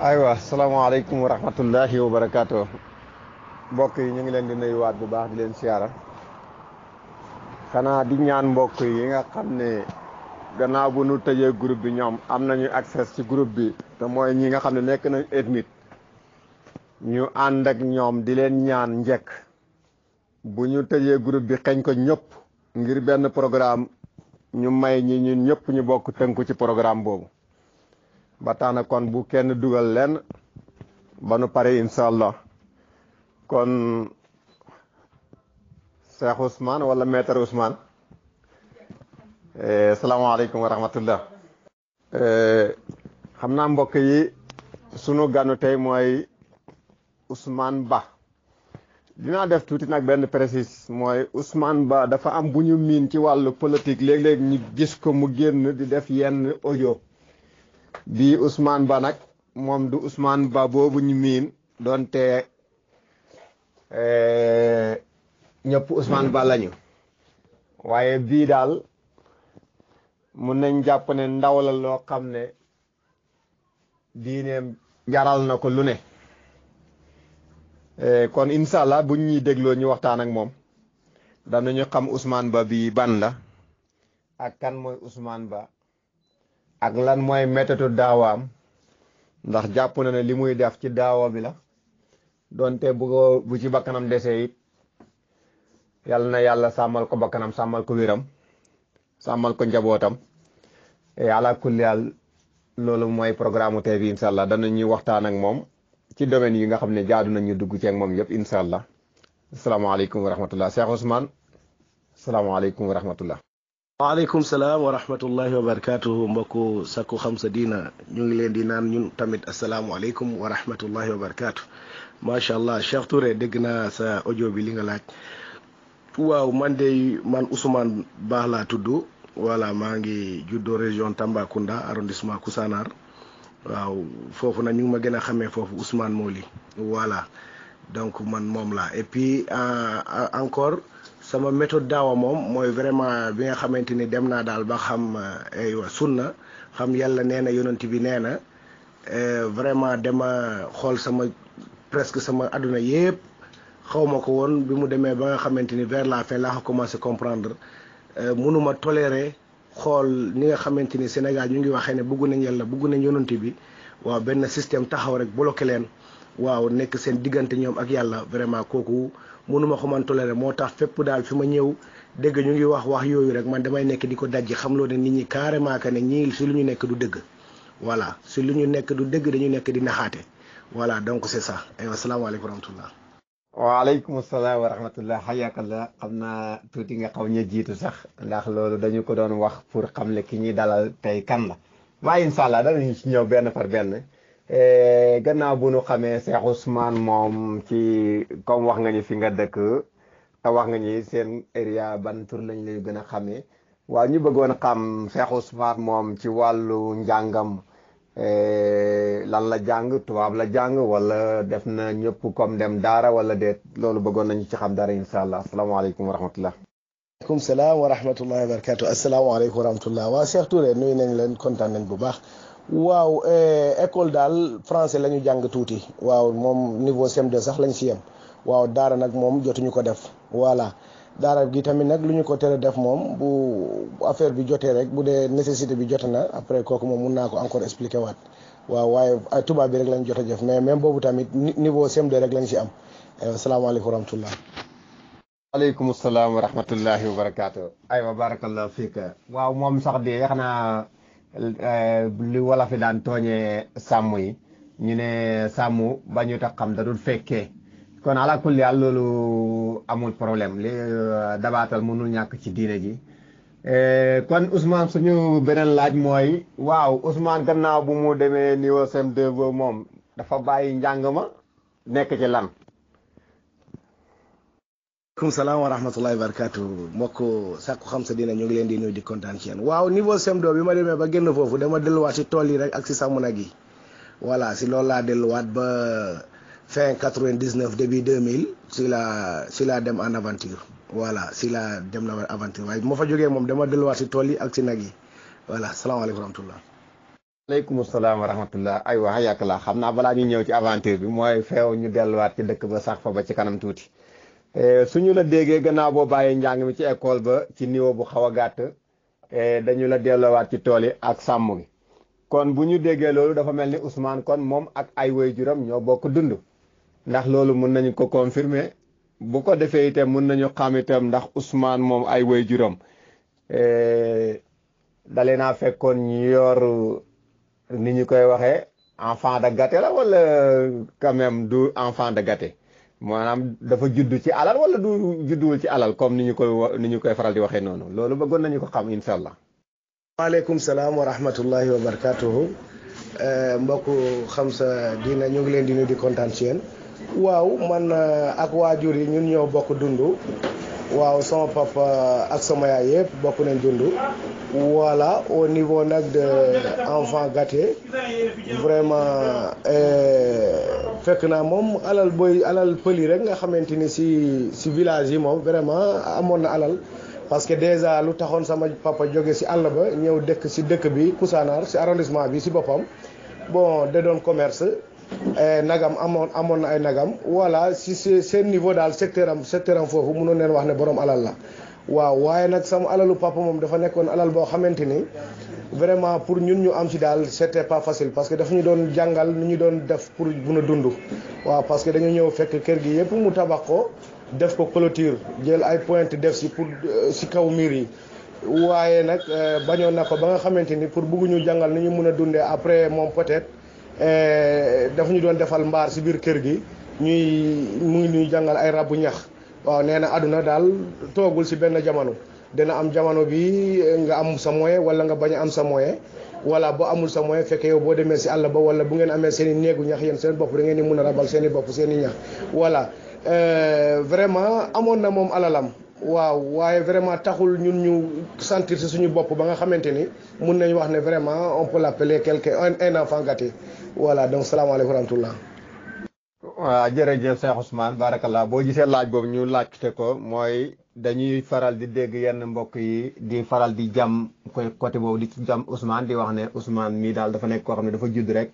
aywa salaamaaleykum wa rahmatullahi wa barakaatu. Mbokk yi ñu ngi leen di nuyuwaat bu baax di leen siyaara. Xanaa di ñaan mbokk yi nga xam ne gannaaw bu nu tëjee groupe bi ñoom am nañu accès ci groupe bi te mooy ñi nga xam ne nekk nañ admit ñu ànd ak ñoom di leen ñaan njëkk bu ñu tëjee groupe bi xeñ ko ñëpp ngir benn programme ñu may ñi ñun ñëpp ñu bokk tënku ci programme boobu. ba tax na kon bu kenn dugal leen ba nu pare incha allah kon Cheikh Ousmane wala maître Ousmane salaamaaleykum wa rahmatullah. xam naa mbokk yi sunu ganu tey mooy Ousmane Ba. dinaa def tuuti nag benn précise mooy Ousmane Ba dafa am bu ñu miin ci wàllu politique léeg-léeg ñu gis ko mu génn di def yenn audio. bii Ousmane Ba nag moom du Ousmane Ba boobu ñu miin doonte ñëpp Ousmane Ba lañu waaye bii daal mun nañ jàpp ne ndaw la loo xam ne diineem jaral na ko lu ne. kon incha allah buñ ñuy dégloo ñu waxtaan ak moom danañu xam Ousmane Ba bii ban la ak kan mooy Ousmane Ba. ak lan mooy méthode daawaam ndax jàpp na ne li muy def ci daawa bi la donte bu ci bakkanam desee it yàlla na yàlla sàmmal ko bakkanam sàmmal ko wéram sàmmal ko njabootam ala kulli haal loolu mooy programme tey bi incha allah danañuy waxtaan ak moom ci domaine yi nga xam ne jaadu nañu dugg ci ak moom yëpp incha allah asalaamaaleykum wa rahmatullah Cheikh Ousmane asalaamaaleykum wa rahmatullah. waaleykum salaam wa rahmatullahi wa barakatuhu mbokku sakku xam sa diina ñu ngi leen di naan ñun tamit asalaamualeykum wa rahmatullahi wa barakatuh macha allah Cheikh Touré dégg naa sa audio bi li nga laaj. waaw man Ousmane Ba laa tudd voilà maa ngi juddoo région Tambacounda arrondissement Koussanar waaw foofu nag ñu ngi ma gën a xamee foofu Ousmane Moli voilà donc man moom laa et puis encore. sama méthode daawa moom mooy vraiment bi nga xamante ni dem naa daal ba xam aywa sunna xam yàlla nee na yonent bi nee na vraiment dama xool presque sama àdduna yëpp xaw ma ko woon bi mu demee ba nga xamante ni vers la fin laa ko commencé comprendre mënuma tolérer xool ni nga xamante ni Sénégal ñu ngi waxee ne bëgg nañ yàlla bëgg nañ yonent bi waaw benn système taxaw rek bloqué leen waaw nekk seen diggante ñoom ak yàlla vraiment kooku mënuma ko man toléré moo tax fépp daal fi ma ñëw dégg ñu ngi wax yooyu rek man damay nekk di ko dajji xamloo ne nit ñi carrément que ne ñii si lu ñu nekk du dëgg voilà si lu ñu nekk du dëgg dañu nekk di naxaate voilà donc c'est ça aywa asalaamaaleykum wa rahmatullah. waaleykum salaam wa rahmatullah xayakallah xam naa tuuti nga xaw ña jiitu sax ndax loolu dañu ko doon wax pour xamle ki ñuy dalal tey kan la waaye incha allah danañu ci ñëw benn par benn. gannaaw bu nu xamee Cheikh Ousmane moom ci comme wax nga ñu fi nga dëkk te wax nga ñi seen area ban tur lañ lay gën a xamee waaw ñu bëggoon xam Cheikh Ousmane moom ci wàllu njàngam lan la jàng tubaab la jàng wala def na ñëpp comme dem daara wala déet loolu bëggoon nañu ci xam dara incha allah asalaamaaleykum wa rahmatullah. waaleykum salaam wa rahmatullahi wa barakatu asalaamaaleykum wa rahmatullah waa Cheikh Touré nuyu nañ leen kontaan nañ bu baax. waaw école daal français la ñu jàng tuuti waaw moom niveau CM2 sax lañ si yem waaw daara nag moom jotuñu ko def voilà daara gi tamit nag lu ñu ko tere def moom bu affaire bi jotee rek bu dee nécessité bi jote na après kooku moom mun naa ko encore expliquer waat waaw waaye tubaab bi rek lañ jot a def mais même boobu tamit niveau CM2 rek lañ si am asalaamaaleykum wa rahmatullah. waaleykum salaam wa rahmatullahi wa barakaatu. aywa barakallahu fiika waaw moom sax de xanaa li wala fi daan tooñee sàmm yi ñu ne sàmm ba ñu tax xam da dul fekkee kon ala kulli yàlla loolu amul problème li dabaatal mënul ñàkk ci diine ji kon Ousmane suñu beneen laaj mooy waaw Ousmane gannaaw bu mu demee niveau CM2 boobu moom dafa bàyyi njàng ma nekk ci lan. waaleykum salaam wa rahmatullahi wa barakatu mbokk sàkku xam sa dina ñu ngi leen di nuyu di kontaan ci yéen waaw niveau CM2 bi ma demee ba génn foofu dama delluwaat si tool yi rek ak si sàmm nag yi voilà si loolu laa delluwaat ba fin 99 début 2000 si la dem en aventure voilà si la dem na aventure waaye bu ma fa jógee moom dama delluwaat si tool yi ak si nag yi voilà salaamaaleykum wa rahmatullah aleykum salaam wa rahmatullah aywa xayak la xam naa balaa ñu ñëw ci aventure bi mooy feew ñu delluwaat ci dëkk ba sax fa ba ci kanam tuuti suñu la déggee gannaaw boo bàyyee njàng mi ci école ba ci niveau bu xaw a gàtt dañu la delluwaat ci tool yi ak sàmm gi kon bu ñu déggee loolu dafa mel ni Ousmane kon moom ak ay waajuram ñoo bokk dund ndax loolu mun nañu ko confirmer bu ko defee itam mun nañu xam itam ndax Ousmane moom ay waajuram dalee naa fekkoon ñu yor ni ñu koy waxee enfant de gâté la wala quand même du enfant de gâté maanaam dafa judd ci alal wala du judduwul ci alal comme ni ñu koy faral di waxee noonu loolu bëggoon nañu ko xam incha allah. waaleykum salaam wa rahmatullahi wa barakatuhu mbokku xam sa diina ñu ngi leen di nuyu di kontaan ci yéen waaw man ak waajur yi ñun ñoo bokk dund waaw sama papa ak sama yaay yëpp bokk nañ dund voilà au niveau nag de enfant gâté vraiment fekk naa moom alal pëli rek nga xamante ni si village yi moom vraiment amoon na alal parce que déjà lu taxoon sama papa jóge si àll ba ñëw dëkk si dëkk bi Koussanar si arrondissement bi si boppam bon da doon commerce nagam amoon na ay nagam voilà si seen niveau daal secteur am foofu mënoon leen wax ne borom alal la waaw waaye nag sama alalu papa moom dafa nekkoon alal boo xamante ni vraiment pour ñun ñu am ci daal c'était pas facile parce que dafa ñu doon jàngal nu ñu doon def pour mun a dund waaw parce que dañu ñëw fekk kër gi yëpp mu tabax ko def ko clôture jël ay pointe def si pour si kaw miir yi waaye nag bañoon na ko ba nga xamante ni pour bëgguñu jàngal ni ñu mun a dundee après moom peut-être dafa ñu doon defal mbaar si biir kër gi mu ngi ñuy jàngal ay rabu ñax waaw nee na àdduna daal toogul si benn jamono dina am jamono bi nga am sa moyen wala nga bañ a am sa moyen wala boo amul sa moyen fekk yow boo demee si àll ba wala bu ngeen amee seen i néegu ñax yéen seen bopp da ngeen di mun a rabal seen i bopp seen i ñax voilà vraiment amoon na moom alalam waaw waaye vraiment taxul ñun ñu sentir si suñu bopp ba nga xamante ni mun nañu wax ne vraiment on peut l'appeler quelqu'un un enfant gâté voilà donc salaamaaleykum wa rahmatullah. waaw jërëjëf Cheikh Ousmane barakallah boo gisee laaj boobu ñu laajte ko mooy dañuy faral di dégg yenn mbokk yi di faral di jam côté boobu di ci jam Ousmane di wax ne Ousmane mii daal dafa nekk koo xam ne dafa judd rek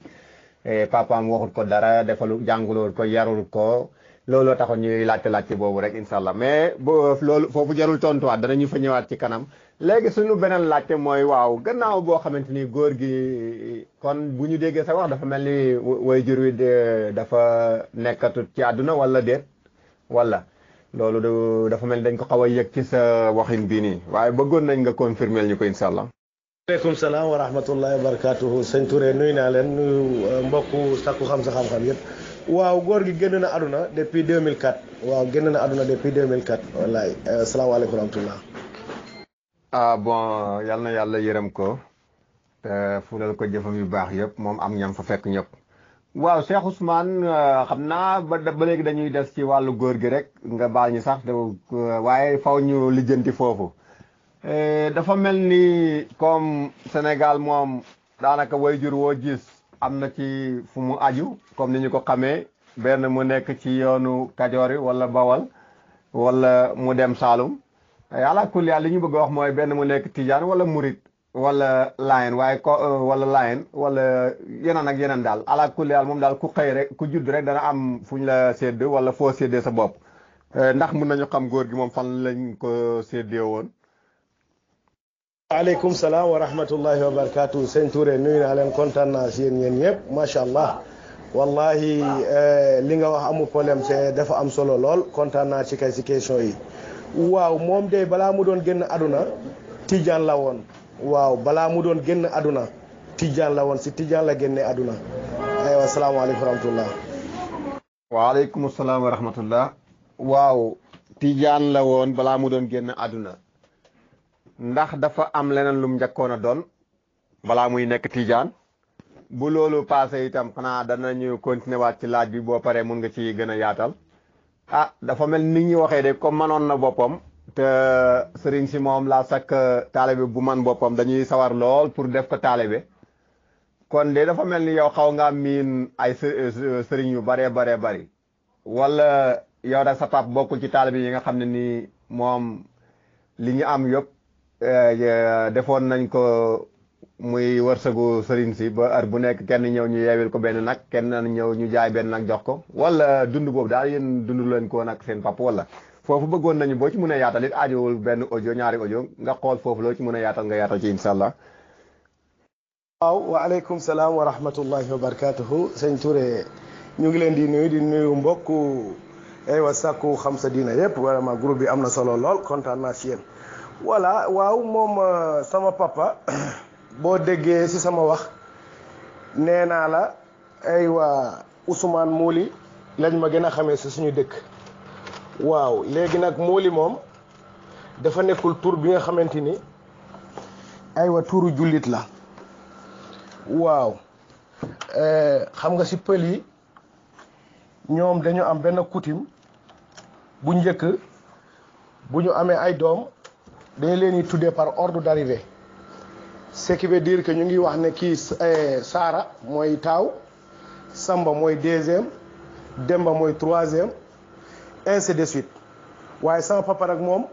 papaam waxut ko dara defalu jànguloo ko yarul ko looloo taxoon ñuy laajte boobu rek incha allah mais loolu foofu jarul tontuwaat danañu fa ñëwaat ci kanam léegi suñu beneen laajte mooy waaw gannaaw boo xamante ni góor gi kon bu ñu déggee sa wax dafa mel ni waajur wi dafa nekkatut ci àdduna wala déet wala loolu dafa mel ni dañ ko xaw a yëg ci sa waxin bii nii waaye bëggoon nañ nga confirmer ñu ko incha allah. waaleykum salaam wa rahmatullahi wa barakatuhu sëñ Touré nuyu naa leen nuyu mbokku sakku xam sa xam-xam yëpp. waaw góor gi génn na àdduna depuis 2004 waaw génn na àdduna depuis 2004 wallaay salaamaaleykum wa rahmatullah. Bon yal na yàlla yërëm ko te fulal ko jëfam yu baax yëpp moom am ñam fa fekk ñëpp. waaw Cheikh Ousmane xam naa ba léegi dañuy des ci wàllu góor gi rek nga baal ñu sax waaye faw ñu lijjanti foofu. dafa mel ni comme Sénégal moom daanaka waajur woo gis am na ci fu mu aju comme ni ñu ko xamee benn mu nekk ci yoonu Kajoor wala Bawal wala mu dem Saalum ala kulli li ñu bëgg a wax mooy benn mu nekk Tijaan wala Murit wala Layen waaye wala Layen wala yeneen ak yeneen daal ala kulli moom daal ku xëy rek ku judd rek dana am fu ñu la sédd wala foo séddee sa bopp ndax mun nañu xam góor gi moom fan lañ ko séddee woon. waaleykum salaam wa rahmatullahi wa barakatuh sëñ Touré nuyu naa leen kontaan naa si yéen ñëpp macha allah wallahi li nga wax amul problème c'est dafa am solo lool kontaan naa ci kay si question yi waaw moom de balaa mu doon génn àdduna Tijaan la woon waaw balaa mu doon génn àdduna Tijaan la woon si Tijaan la génnee àdduna aywa salaamaaleykum wa rahmatullah. waaleykum salaam wa rahmatullah. waaw Tijaan la woon balaa mu doon génn àdduna. ndax dafa am leneen lum njëkkoon a doon balaa muy nekk Tijaan bu loolu passé itam xanaa danañu continuer waat ci laaj bi boo paree mun nga ci gën a yaatal dafa mel ni ñuy waxee de comme manoon na boppam te sëriñ si moom laa sakk taalibe bu man boppam dañuy sawar lool pour def ko taalibe kon de dafa mel ni yow xaw ngaa miin ay sëriñ yu baree bari wala yow da sa pap bokkul ci taalibe yi nga xam ne nii moom li ñu am yëpp defoon nañ ko muy wërsëgu sëriñ si ba heure bu nekk kenn ñëw ñu yeewil ko benn nag kenn ñëw ñu jaay benn nag jox ko wala dund boobu daal yéen dund leen ko nag seen papa wala foofu bëggoon nañu boo ci mën a yaatal it aajowul benn audio ñaari audio nga xool foofu loo ci mën a yaatal nga yaatal ci incha allah. waaw waaleykum salaam wa rahmatullahi wa barakatuhu sëñ Touré ñu ngi leen di nuyu mbokku aywa Sakku Xam Sa Diina yëpp vraiment groupe bi am na solo lool kontaan naa ci yéen. voilà waaw moom sama papa boo déggee ci sama wax nee naa la aywa Ousmane Mouli lañ ma gën a xamee ci suñu dëkk. waaw léegi nag Mouli moom dafa nekkul tur bi nga xamante ni aywa turu jullit la. waaw xam nga ci pël yi ñoom dañu am benn coutume bu njëkk bu ñu amee ay doom dañu leen di tuddee par ordre d'arrivée ce qui veut dire que ñu ngi wax ne kii Saara mooy taaw Samba mooy deuxième Demba mooy troisième ainsi de suite waaye sama papa nag moom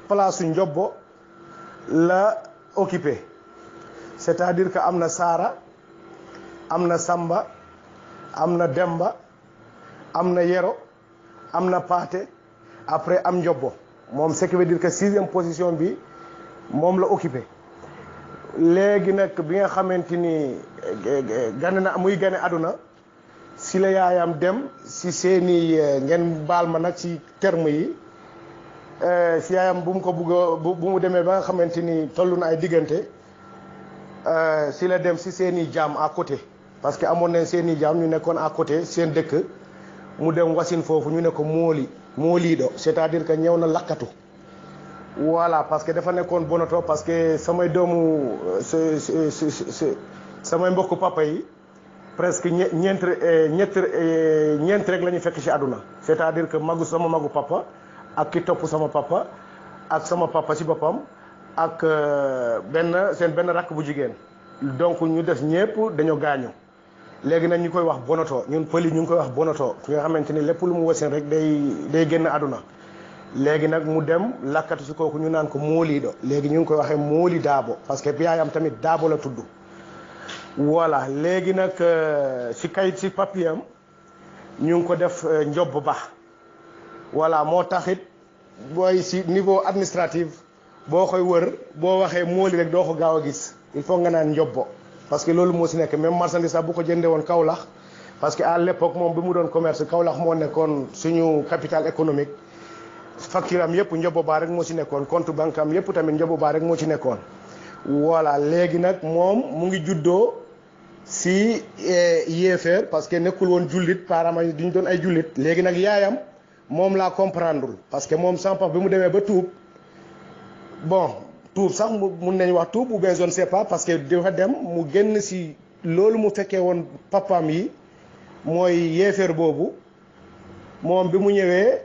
place su Njobbo la occupé c'est-à-dire que am na Saara am na Samba am na Demba am na Yero am na Paate après am Njobbo moom ce qui veut dire que 6e position bi moom la occupé léegi nag bi nga xamante ni gane na muy gane àdduna si la yaayam dem si seeni ngeen baal ma nag ci terme yi si yaayam bu mu ko bugg bu mu demee ba nga xamante ni toll na ay diggante si la dem si seeni jaam à côté parce que amoon nañ seeni jaam ñu nekkoon à côté seen dëkk mu dem wasin foofu ñu ne ko mooliiɗo c'est-à-dire que ñëw na lakkatu voilà parce que dafa nekkoon bonoto parce que samay doomu samay mbokku papa yi presque ñeent rek la ñu fekk ci àdduna c'est-à-dire que sama magu papa ak ki topp sama papa ak sama papa ci boppam ak seen benn rakk bu jigéen donc ñu des ñépp dañoo gaañu léegi nag ñu koy wax bonoto ñun pëli ñu ngi koy wax bonoto ki nga xamante ni lépp lu mu wasin rek day génn àdduna léegi nag mu dem lakkatu ci kooku ñu naan ko mooliiɗo léegi ñu ngi koy waxee mooli daabo parce que yaayam tamit daabo la tudd voilà léegi nag ci kayit ci papier am ñu ngi ko def Njobb Ba voilà moo taxit booy ci niveau administratif boo koy wër boo waxee mooli rek doo ko gaaw a gis il faut nga naan Njobbo parce que loolu moo ci nekk même marchandise sax bu ko jëndee woon Kaolack parce que à l'époque moom bi mu doon commerce Kaolack moo nekkoon suñu capital économique facture am yëpp Njobbo Ba rek moo ci nekkoon compte banque am yëpp tamit Njobbo Ba rek moo ci nekkoon voilà léegi nag moom mu ngi juddoo si yéefeer parce que nekkul woon jullit parents yi duñ doon ay jullit léegi nag yaayam moom laa comprendre parce que moom sama papa bi mu demee ba tuub bon tuub sax mun nañu wax tuub ou bien je ne sais pas parce que dafa dem mu génn si loolu mu fekkee woon papaam yi mooy yéefeer boobu moom bi mu ñëwee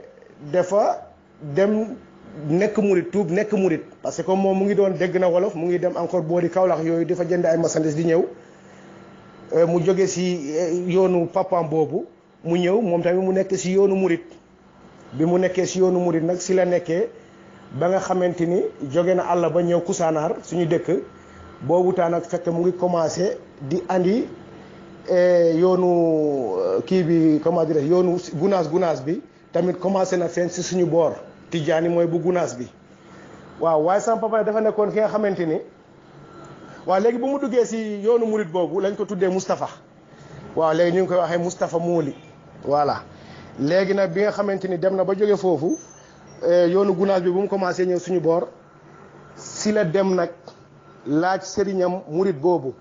dafa dem nekk murit tuub nekk murit parce que moom mu ngi doon dégg na wolof mu ngi dem encore boori Kaolack yooyu dafa jënd ay marchandises di ñëw mu jóge si yoonu papaam boobu mu ñëw moom tamit mu nekk si yoonu murit bi mu nekkee si yoonu murit nag si la nekkee ba nga xamante ni jóge na àll ba ñëw Kousanaar suñu dëkk boobu taa nag fekk mu ngi commencé di andi yoonu kii bi comment dire yoonu gunaas bi tamit commencé na feeñ si suñu boor Tijaani mooy bu gunaas bi waaw waaye sama papa dafa nekkoon ki nga xamante ni waaw léegi bu mu duggee si yoonu murit boobu lañ ko tuddee Moustapha waaw léegi ñu ngi koy waxee Moustapha Mouli voilà léegi nag bi nga xamante ni dem na ba jóge foofu yoonu gunaas bi bu mu commencé ñëw suñu boor si la dem nag laaj sëriñam murit boobu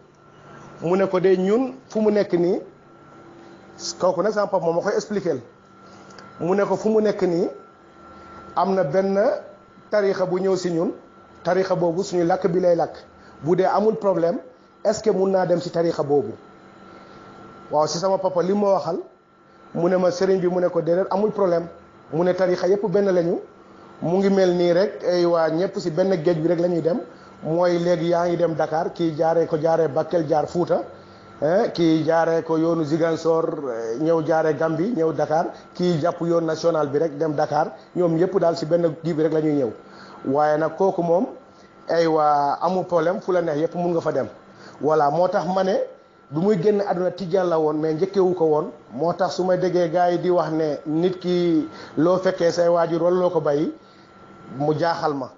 mu ne ko de ñun fu mu nekk nii kooku nag sama papa moom ma koy expliquer mu ne ko fu mu nekk nii am na benn tarixa bu ñëw si ñun tarixa boobu suñu làkk bi lay làkk bu dee amul problème est-ce que mun naa dem si tarixa boobu waaw si sama papa li ma waxal mu ne ma sëriñ bi mu ne ko déedéet amul problème mu ne tarixa yëpp benn lañu mu ngi mel nii rek ay waa ñëpp si benn géej bi rek la ñuy dem mooy léegi yaa ngi dem Dakar kii jaaree Bakel jaar Fuuta kii jaaree ko yoonu Ziguinchor ñëw jaaree Gambie ñëw Dakar kii jàpp yoon national bi rek dem Dakar ñoom ñëpp daal si benn kii bi rek la ñuy ñëw waaye nag kooku moom aywa amul problème fu la neex yëpp mun nga fa dem voilà moo tax ma ne bi muy génn àdduna tijaan la woon mais njëkkewu ko woon moo tax su ma déggee gars yi di wax ne nit ki loo fekkee say waajur wala loo ko bàyyi mu jaaxal ma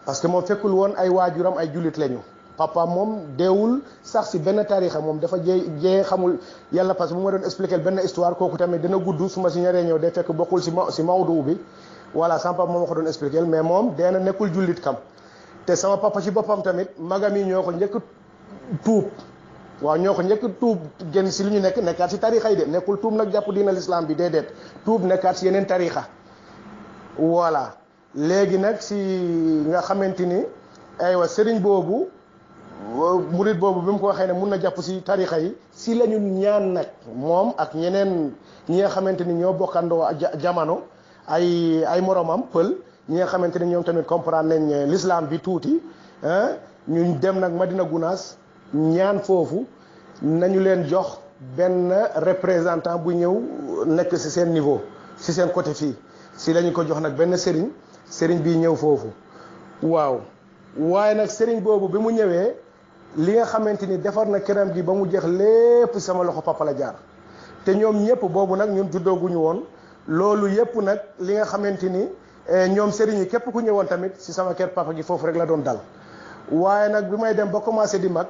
parce que moom fekkul woon ay waajuram ay jullit lañu papa moom deewul sax si benn tarixa moom dafa jee xamul yàlla parce que bu ma doon expliquer benn histoire kooku tamit dina gudd su ma si ñaree ñëw day fekk bokkul si mawdu bi voilà sama papa moom ma ko doon expliquer mais moom dee na nekkul jullit kam te sama papa ci boppam tamit magam yi ñoo ko njëkk tuub waaw ñoo ko njëkk tuub génn si li ñu nekkaat si tarixa yi de nekkul tuub nag jàpp diina l'islam bi déedéet tuub nekkaat si yeneen tarixa voilà léegi nag si nga xamante ni aywa sëriñ boobu murit boobu bi mu ko waxee ne mun na jàpp si tarixa yi si la ñu ñaan nag moom ak ñeneen ñi nga xamante ni ñoo bokkandoo jamono ay moromam pël ñi nga xamante ni ñoom tamit comprendre nañ l'islam bi tuuti ñu dem nag Madina Gunaas ñaan foofu nañu leen jox benn représentant bu ñëw nekk si seen niveau si seen côté fii si la ñu ko jox nag benn sëriñ bi ñëw foofu waaw waaye nag sëriñ boobu bi mu ñëwee li nga xamante ni defar na këram gi ba mu jeex lépp sama loxo papa la jaar te ñoom ñëpp boobu nag ñun juddooguñu woon loolu yëpp nag li nga xamante ni ñoom sëriñ yi képp ku ñëwoon tamit si sama kër papa gi foofu rek la doon dal waaye nag bi may dem ba commencé di mag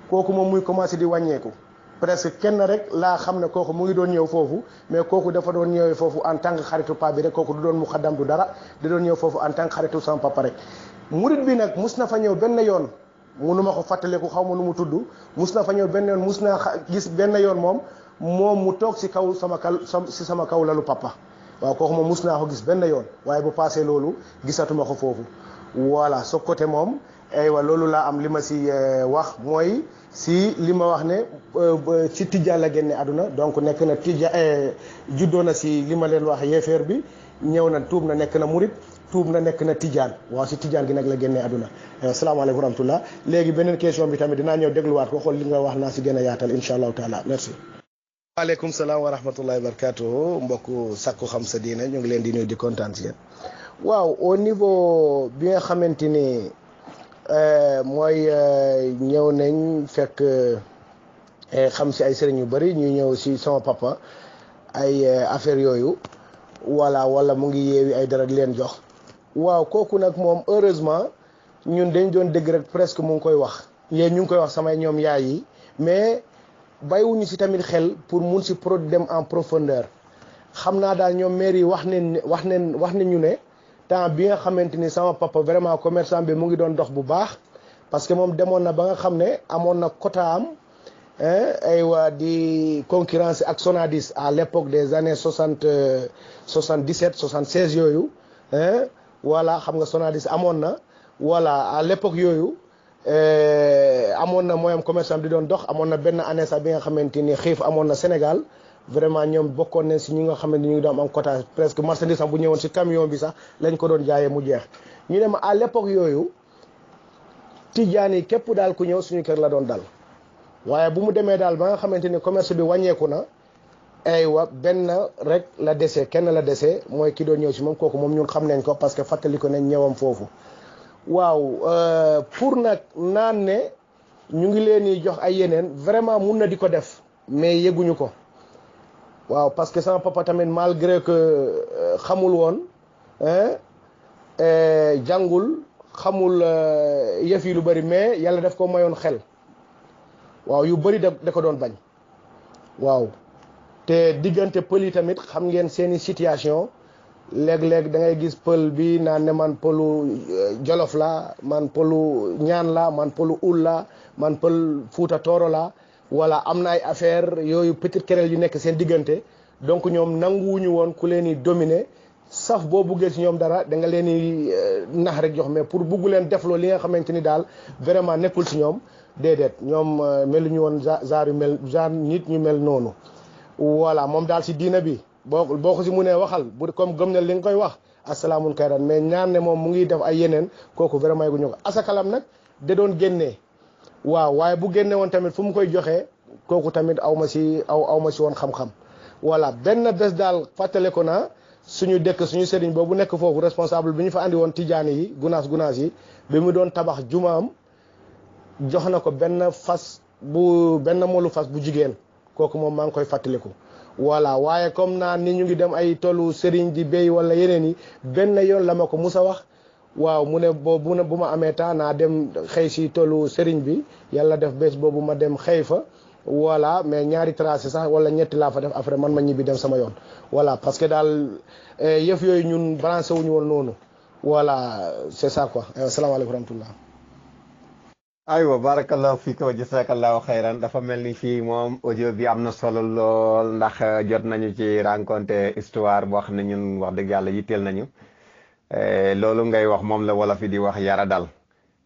kooku moom muy commencé di wàññeeku presque kenn rek laa xam ne kooku mu ngi doon ñëw foofu mais kooku dafa doon ñëwee foofu en tant que xaritu papa bi rek kooku du doon mu xaddam du dara di doon ñëw foofu en tant que xaritu sama papa rek murit bi nag mus na fa ñëw benn yoon munuma ko fàttaliku xaw ma nu mu tudd mus na fa ñëw benn yoon mus naa gis benn yoon moom mu toog si kaw sama kaw lalu papa waaw kooku moom mus naa ko gis benn yoon waaye bu passé loolu gisatuma ko foofu voilà so côté moom aywa loolu laa am li ma si wax mooy si li ma wax ne ci tijjaan la génne àdduna donc nekk na juddoo na si li ma leen wax yeefeer bi ñëw na tuub na nekk na murit tuub na nekk na tijjaan waaw si tijjaan gi nag la génnee àdduna asalaamaaleykum wa rahmatullah léegi beneen question bi tamit dinaa ñëw dégluwaat ko xool li nga wax naa si gën a yaatal incha allahu taala merci waaleykum salaam wa rahmatullahi wa barakatuhu mbokku sakku xam sa diine ñu ngi leen di nuyu di kontaan si yéen waaw au niveau bi nga xamante ni mooy ñëw nañ fekk xam si ay sëriñ yu bëri ñu ñëw si sama papa ay affaire yooyu wala mu ngi yeewi ay dara di leen jox waaw kooku nag moom heureusement ñun dañ doon dégg rek presque mu ngi koy wax yéen ñu ngi koy wax samay ñoom yaay yi mais bàyyiwuñu si tamit xel pour mun si dem en profondeur xam naa daal ñoom maire yi wax nañ ñu ne temps bi nga xamante ni sama papa vraiment commerçant bi mu ngi doon dox bu baax parce que moom demoon na ba nga xam ne amoon na quota am aywa di concurrence ak Sonadis à l'époque des années 77 76 yooyu voilà xam nga Sonadis amoon na voilà à l'époque yooyu amoon na mooyam commerçant di doon dox amoon na benn année sax bi nga xamante ni xiif amoon na Sénégal vraiment ñoom bokkoon nañ si ñi nga xamante ni ñu ngi doon am quota presque marchandise sax bu ñëwoon si camion bi sax lañ ko doon jaayee mu jeex ñu ne ma à l'époque yooyu tijaan yi képp daal ku ñëw suñu kër la doon dal waaye bu mu demee daal ba nga xamante ni commerce bi wàññeeku na aywa benn rek la dese kenn la dese mooy ki doon ñëw si moom kooku moom ñun xam nañ ko parce que fàttali ko nañ ñëwam foofu waaw pour nag naan ne ñu ngi leen di jox ay yeneen vraiment mun na di ko def mais yëguñu ko waaw parce que sama papa tamit malgré que xamul woon jàngul xamul yëf yi lu bëri mais yàlla daf ko mayoon xel waaw yu bëri da ko doon bañ waaw te diggante pël yi tamit xam ngeen seeni situation léeg-léeg da ngay gis pël bi naan ne man pëlu jolof la man pëlu ñaan la man pëlu ul la man pël fuuta tooro la wala am na ay affaire yooyu petite querelle yu nekk seen diggante donc ñoom nanguwuñu woon ku leen di dominer saf boo buggee si ñoom dara da nga leen di nax rek jox mais pour bugg leen defloo li nga xamante ni daal vraiment nekkul si ñoom déedéet ñoom meluñu woon genre nit ñu mel noonu voilà moom daal si diina bi boo ko si munee waxal bu comme gëm ne li nga koy wax asalaamun kayran mais ñaan ne moom mu ngi def ay yeneen kooku vraiment guñu ko asakalam nag da doon génnee waaw waaye bu génne woon tamit fu mu koy joxee kooku tamit aw ma si woon xam-xam voilà benn bés daal fàttale ko na suñu dëkk suñu sëriñ boobu nekk foofu responsable bi ñu fa andi woon tijaani yi gunaas yi bi mu doon tabax jumaam jox na ko benn molu fas bu jigéen kooku moom maa ngi koy fàttaliku. voilà waaye comme naa ni ñu ngi dem ay tollu sëriñ di béy wala yeneen yi benn yoon la ma ko mus a wax waaw mu ne boobu bu ma amee temps naa dem xëy si tollu sëriñ bi yàlla def bés boobu ma dem xëy fa. voilà mais ñaari tracé sax wala ñetti laa fa def après man ma ñibbi dem sama yoon voilà parce que daal yëf yooyu ñun branché wuñu woon noonu voilà c'est ça quoi asalaamaaleykum wa rahmatullah. aywa barakallahu fiika wa jazakallahu xayran dafa mel ni fii moom audio bi am na solo lool ndax jot nañu ci rencontré histoire boo xam ne ñun wax dëgg yàlla yitteel nañu loolu ngay wax moom la wala fi di wax yara dal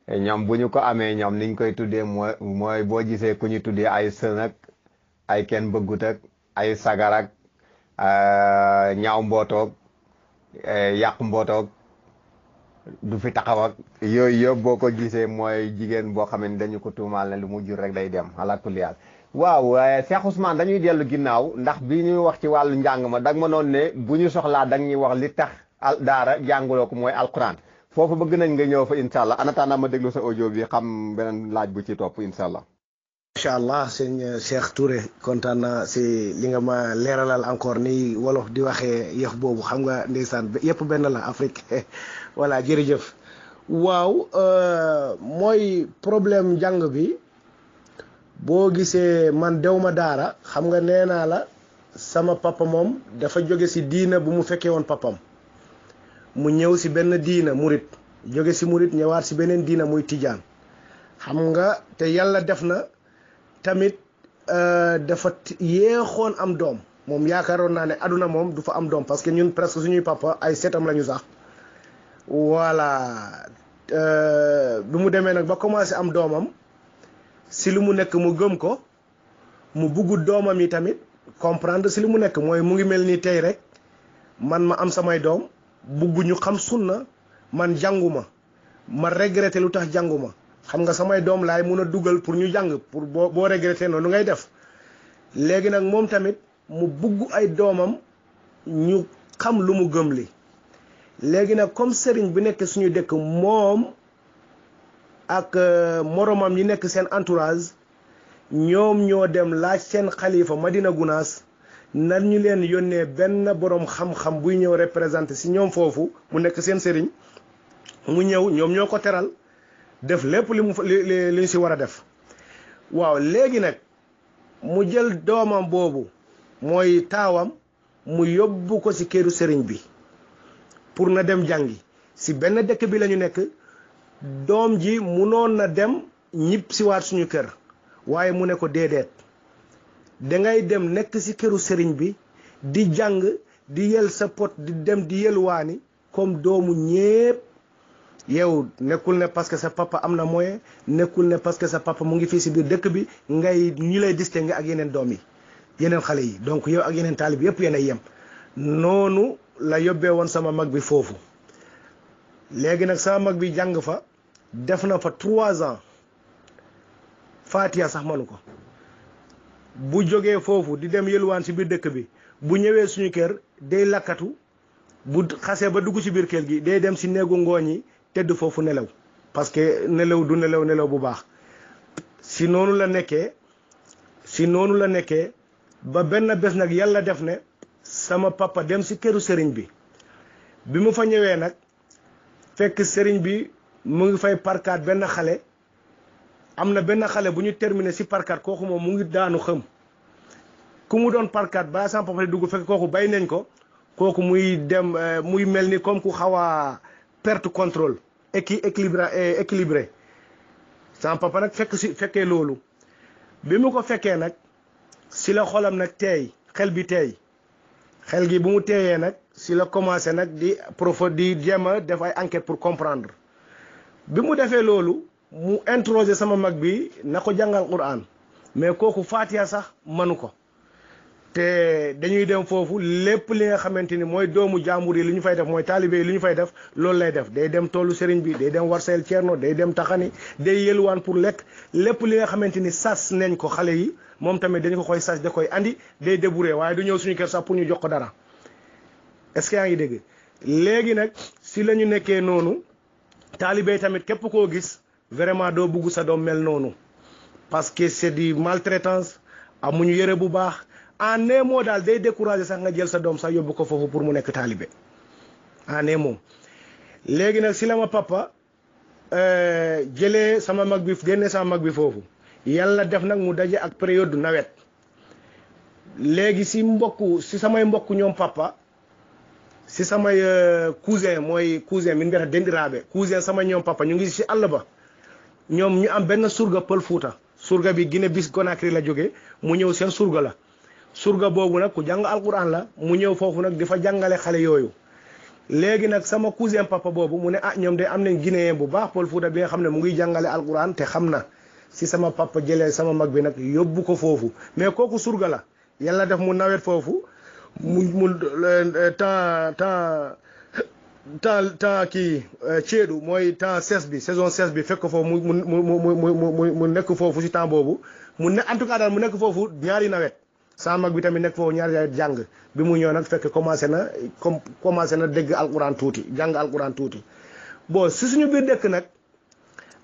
ñoom bu ñu ko amee ñoom niñ koy tuddee mooy boo gisee ku ñu tuddee ay sën ak ay kenn bëggut ak ay sagar ak ñaaw mbootoog yàq mbootoog du fi taxaw ak yooyu yëpp boo ko gisee mooy jigéen boo xam ne dañu ko tuumaal ne lu mu jur rek day dem ala kulli haal waaw Cheikh Ousmane dañuy dellu ginnaaw ndax bi ñuy wax ci wàllu njàng ma dag ma noon ne bu ñu soxlaa dag ñuy wax li tax daara jànguloo ko mooy alquran foofu bëgg nañ nga ñëw fa incha allah en attendant ma déglu sa audio bi xam beneen laaj bu ci topp incha allah. macha allah sëñ Cheikh Touré kontaan naa si li nga ma leeralal encore ni wolof di waxee yëf boobu xam nga ndeysaan yëpp benn la Afrique voilà jërëjëf. waaw mooy problème njàng bi boo gisee man dew ma daara xam nga nee naa la sama papa moom dafa jóge si diina bu mu fekkee woon papam mu ñëw si benn diina murit jóge si murit ñëwaat si beneen diina muy tijaan xam nga te yàlla def na tamit dafa yéexoon am doom moom yaakaaroon naa ne aduna moom du fa am doom parce que ñun presque suñuy papa ay setam la ñu sax voilà bi mu demee nag ba commencé am doomam si lu mu nekk mu gëm ko mu bugg doomam yi tamit comprendre si lu mu nekk mooy mu ngi mel ni tey rek man ma am samay doom bugg ñu xam sunna man jànguma ma regretté lu tax jànguma xam nga samay doom laay mun a dugal pour ñu jàng pour boo regretté noonu ngay def léegi nag moom tamit mu bugg ay doomam ñu xam lu mu gëm li léegi nag comme sëriñ bi nekk suñu dëkk moom ak moromam yi nekk seen entourage ñoom ñoo dem laaj seen xalifa Madina Gunaas nan ñu leen yónnee benn borom xam-xam buy ñëw représenté si ñoom foofu mu nekk seen sëriñ mu ñëw ñoom ñoo ko teral def lépp li ñu si war a def waaw léegi nag mu jël doomam boobu mooy taawam mu yóbbu ko si këru sëriñ bi pour na dem jàngi si benn dëkk bi la ñu nekk doom ji munoon na dem ñib si waat suñu kër waaye mu ne ko déedéet dangay dem nekk si këru sëriñ bi di jàng di yel sa pot di dem di yelwaani comme doomu ñépp yow nekkul ne parce que sa papa am na moyen nekkul ne parce que sa papa mu ngi fii si biir dëkk bi ngay ñu lay distinguer ak yeneen doom yi yeneen xale yi donc yow ak yeneen taalib yëpp yéen a yem noonu la yóbbee woon sama mag bi foofu léegi nag sama mag bi jàng fa def na fa 3 ans Fatiha sax manu ko bu jógee foofu di dem yëlwaan si biir dëkk bi bu ñëwee suñu kër day lakkatu bu xasee ba dugg si biir kër gi day dem si néegu ngooñ yi tëdd foofu nelaw parce que nelaw du nelaw bu baax si noonu la nekkee ba benn bés nag yàlla def ne sama papa dem si këru sëriñ bi mu fa ñëwee nag fekk sëriñ bi mu ngi fay parkaat benn xale am na benn xale bu ñu terminé si parkaat kooku moom mu ngi daanu xëm ku mu doon parkaat balaa sama papa di dugg fekk kooku bay nañ ko kooku muy dem muy mel ni comme ku xaw a perte contrôle équilibré sama papa nag fekkee loolu bi mu ko fekkee nag si la xolam nag teey xel bi teey xel gi bu mu teeyee nag si la commencé nag di jéem a def ay enquête pour comprendre bi mu defee loolu mu introsé sama mag bi na ko jàngal Qur'an mais kooku Fatiha sax manu ko te dañuy dem foofu lépp li nga xamante ni mooy doomu jàmbur yi li ñu fay def mooy taalibe yi li ñu fay def loolu lay def day dem toolu sëriñ bi day dem warsayel ceerno day dem taxani day yëluwaan pour lekk lépp li nga xamante ni sas nañ ko xale yi moom tamit dañu ko koy sas da koy andi day débouré waaye du ñëw suñu kër sax pour ñu jox ko dara est-ce que yaa ngi dégg léegi nag si la ñu nekkee noonu taalibe tamit képp koo gis vraiment doo bugg sa doom mel noonu parce que c'est du maltraitance amuñu yëre bu baax en un mot daal day décourager sax nga jël sa doom sax yóbbu ko foofu pour mu nekk taalibe en un mot léegi nag si la ma papa jëlee sama mag bi génne sama mag bi foofu yàlla def nag mu daje ak période nawet léegi si samay mbokk ñoom papa si samay cousin mooy cousin min mbiyata dendiraaɓe cousin sama ñoom papa ñu ngi si àll ba ñoom ñu am benn surga pël Fuuta surga bi Guinée bis Conakry la jóge mu ñëw seen surga la surga boobu nag ku jàng alquran la mu ñëw foofu nag di fa jàngale xale yooyu léegi nag sama cousin papa boobu mu ne ñoom de am nañ guinéen bu baax pël Fuuta bi nga xam ne mu ngi jàngale alquran te xam na si sama papa jëlee sama mag bi nag yóbbu ko foofu mais kooku surga la yàlla def mu nawet foofu mu temps kii ceedu mooy temps ses bi saison ses bi fekk foofu mu nekk foofu si temps boobu mu ne en tout cas daal mu nekk foofu ñaari nawet sama mag bi tamit nekk foofu ñaari nawet jàng bi mu ñëw nag fekk commencé na dégg alquran tuuti jàng alquran tuuti bon si suñu biir dëkk nag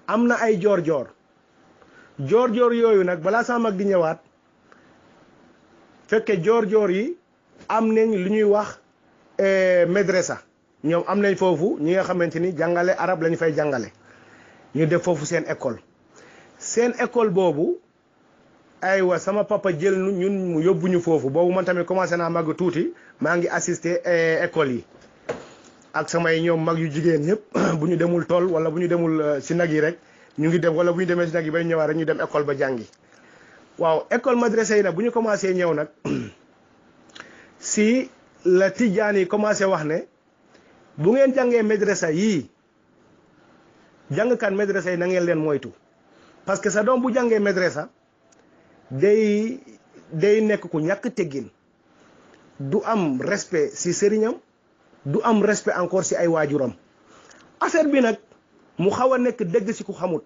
am na ay joor-joor yooyu nag balaa sama mag di ñëwaat fekke joor-joor yi am nañ lu ñuy wax madrasa ñoom am nañ foofu ñi nga xamante ni jàngale arab lañu fay jàngale ñu def foofu seen école boobu aywa sama papa jël ñun mu yóbbuñu foofu boobu man tamit commencé naa màgg tuuti maa ngi assister école yi ak samay ñoom mag yu jigéen ñëpp bu ñu demul tool wala bu ñu demul si nag yi rek ñu ngi dem wala bu ñu demee si nag yi bay ñëwaat rek ñu dem école ba jàngi waaw école madrasa yi nag bu ñu commencé ñëw nag si la tijaan yi commencé wax ne bu ngeen jàngee madrasa yii jàngkat madrasa yi na ngeen leen moytu parce que sa doom bu jàngee madrasa day nekk ku ñàkk teggin du am respect si sëriñam du am respect encore si ay waajuram affaire bi nag mu xaw a nekk dëgg si ku xamut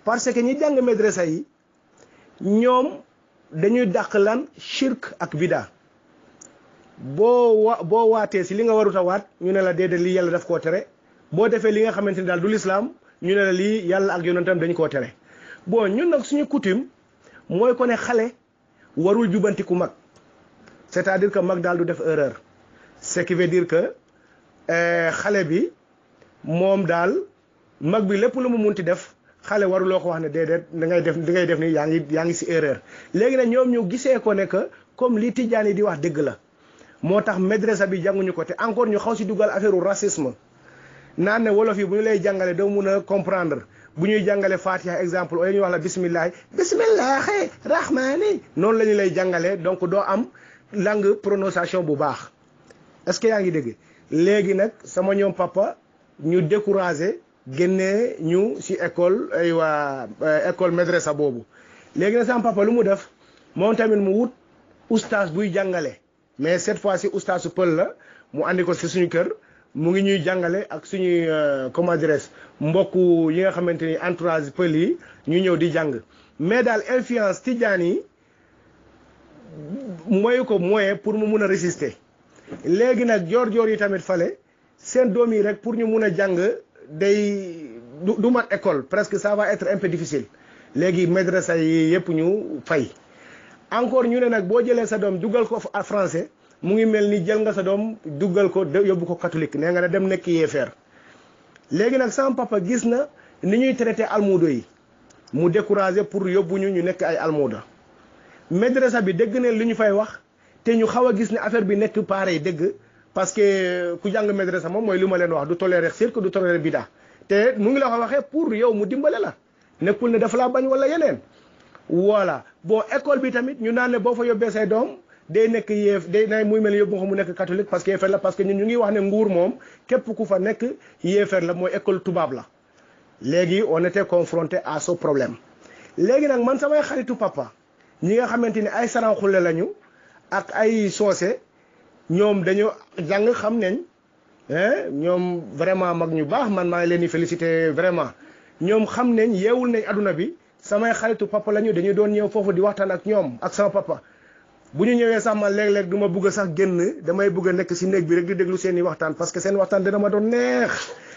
parce que ñi jàng madrasa yi ñoom dañuy dàq lan shirk ak bida boo waatee si li nga warut a waat ñu ne la déedéet lii yàlla daf koo tere boo defee li nga xamante ni daal du lislaam ñu ne la lii yàlla ak yonentam dañ koo tere bon ñun nag suñu coutume mooy ko ne xale warul jubanti ku mag c'est-à-dire que mag daal du def erreur ce qui veut dire que xale bi moom daal mag bi lépp lu mu munti def xale waruloo ko wax ne déedéet da ngay def ni yaa ngi si erreur léegi nag ñoom ñu gisee ko ne que comme li tijaan yi di wax dëgg la moo tax madrasa bi jànguñu ko te encore ñu xaw si dugal affaire u racisme naan ne wolof yi bu ñu lay jàngale doo mun a comprendre bu ñuy jàngale fatiha exemple au lieu ñu wax la bismillahi rahmani noonu la ñu lay jàngale donc doo am langue prononciation bu baax est-ce que yaa ngi dégg léegi nag sama ñoom papa ñu découragé génnee ñu si école école madrasa boobu léegi nag sama papa lu mu def moom tamit mu wut oustaz buy jàngale mais cette fois ci oustaz su pël la mu andi ko si suñu kër mu ngi ñuy jàngale ak suñuy comment dirais mbokk yi nga xamante ni entourage pël yi ñu ñëw di jàng mais daal influence tijaan yi mooy ko moyen pour mu mun a résister léegi nag joor-joor yi tamit fale seen doom yi rek pour ñu mun a jàng day du mat école presque ça va être un peu difficile léegi madrasa yi yëpp ñu fay encore ñu ne nag boo jëlee sa doom dugal ko français mu ngi mel ni jël nga sa doom dugal ko yóbbu ko catholique nee nga ne dem nekk yéefeer léegi nag sama papa gis na ni ñuy traité almuudo yi mu découragé pour yóbbu ñu nekk ay almuuda madrasa bi dégg ne li ñu fay wax te ñu xaw a gis ne affaire bi nekk pareil dëgg parce que ku jàng madrasa moom mooy li ma leen wax du toléré cirque du toléré bida te mu ngi la ko waxee pour yow mu dimbale la nekkul ne dafa laa bañ wala yeneen voilà bon école bi tamit ñu naan ne boo fa yóbbee say doom day nekk day muy mel yóbbu ko mu nekk catholique parce que yéefar la parce que ñun ñu ngi wax ne nguur moom képp ku fa nekk yéefar la mooy école tubaab la léegi on était confronté à ce problème léegi nag man samay xaritu papa ñi nga xamante ni ay saranxule lañu ak ay soose ñoom dañu jàng xam nañ ñoom vraiment mag ñu baax man maa ngi leen di féliciter vraiment ñoom xam nañ yeewul nañ aduna bi samay xaritu papa lañu dañuy doon ñëw foofu di waxtaan ak ñoom ak sama papa bu ñu ñëwee sax man léeg-léeg du ma bugg a sax génn damay bugg a nekk si néeg bi rek di déglu seen i waxtaan parce que seen waxtaan dina ma doon neex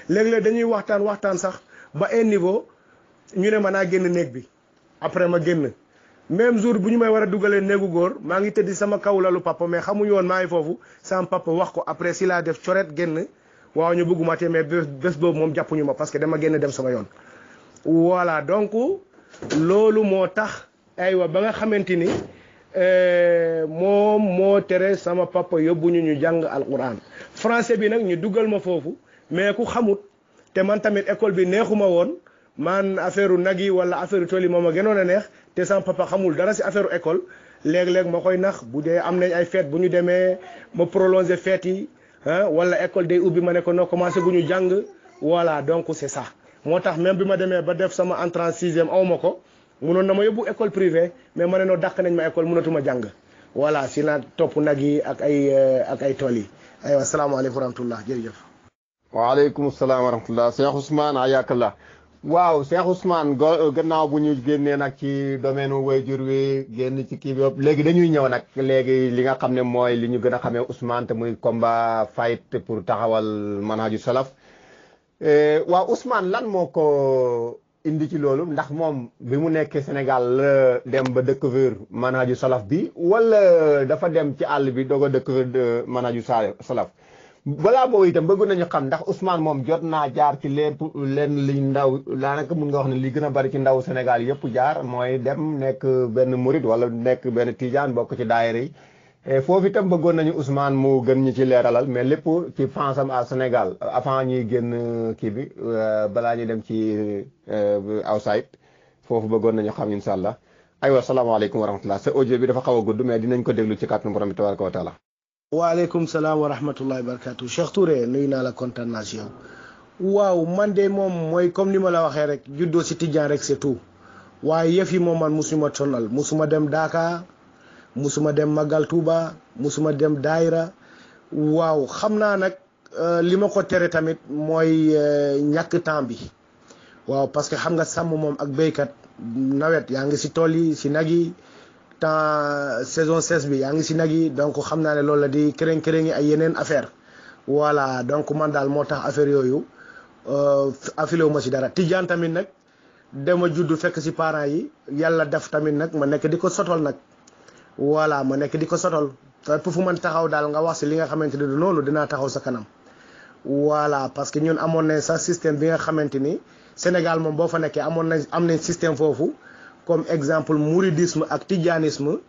léeg-léeg dañuy waxtaan sax ba un niveau ñu ne ma naa génn néeg bi après ma génn même jour bu ñu may war a dugalee néegu góor maa ngi tëddi sama kaw lalu papa mais xamuñu woon maa ngi foofu sama papa wax ko après si laa def coret génn waaw ñu bëgguma te mais bés boobu moom jàppuñu ma parce que dama génn dem sama yoon voilà donc loolu moo tax aywa ba nga xamante ni moom moo tere sama papa yóbbuñu ñu jàng alquran français bi nag ñu dugal ma foofu mais ku xamut te man tamit école bi neexuma woon man affaire nag yi wala affaire tool yi moom a gënoon a neex te sama papa xamul dara si affaire école léeg-léeg ma koy nax bu dee am nañ ay fête bu ñu demee ma prolonger fête yi wala école day ubbi ma ne ko noo commencé gu ñu jàng voilà donc c'est ça moo tax même bi ma demee ba def sama entrée en sixième aw ma ko munoon na ma yóbbu école privée mais ma ne noo dàq nañ ma école mënatuma jàng voilà si naa topp nag yi ak ay tool yi aywa salaamaaleykum wa rahmatullah jërëjëf. waaleykum salaam wa rahmatullah Cheikh Ousmane ayakallah waaw Cheikh Ousmane gannaaw bu ñu génnee nag ci domaine waajur wi génn ci kii bi yëpp léegi dañuy ñëw nag léegi li nga xam ne mooy li ñu gën a xamee Ousmane te muy combat fight pour taxawal manhaju salaf waaw Ousmane lan moo ko indi ci loolu ndax moom bi mu nekkee Sénégal la dem ba découvrir manhaju salaf bi wala dafa dem ci àll bi doog a découvrir manhaju salaf balaa boobu itam bëgg nañu xam ndax Ousmane moom jot naa jaar ci lépp leen li ndaw daanaka mun nga wax ne li gën a bari ci ndaw Sénégal yëpp jaar mooy dem nekk benn murid wala nekk benn tijaan bokk ci daayira yi foofu itam bëggoon nañu Ousmane mu gën ñu ci leeralal mais lépp ci fansam à Sénégal avant ñuy génn kii bi balaa ñuy dem ci outside foofu bëggoon nañu xam incha allah aywa salaamaaleykum wa rahmatullah sa audio bi dafa xaw a gudd mais dinañ ko déglu ci kàttanu borom bi tabaraka wa taala. waaleykum salaam wa rahmatullahi wa barakatu Cheikh Touré nuyu naa la kontaan naa si yow waaw man de moom mooy comme ni ma la waxee rek juddoo si tijaan rek c'est tout waaye yëf yi moom man musuma sonal musuma dem Daaka musuma dem Magal Touba musuma dem Daayira waaw xam naa nag li ma ko tere tamit mooy ñàkk temps bi waaw parce que xam nga sàmm moom ak béykat nawet yaa ngi si tool yi si nag yi temps saison 16 bi yaa ngi si nag yi donc xam naa ne loolu la di kërën-kërën yi ay yeneen affaire voilà donc man daal moo tax affaire yooyu affilé wu ma si dara tijaan tamit nag dama judd fekk si parents yi yàlla def tamit nag ma nekk di ko sotol nag voilà ma nekk di ko sotol fépp fu man taxaw daal nga wax si li nga xamante ni du noonu dinaa taxaw sa kanam voilà parce que ñun amoon nañ sa système bi nga xamante ni Sénégal moom boo fa nekkee am nañ système foofu comme exemple mouridisme ak tijanisme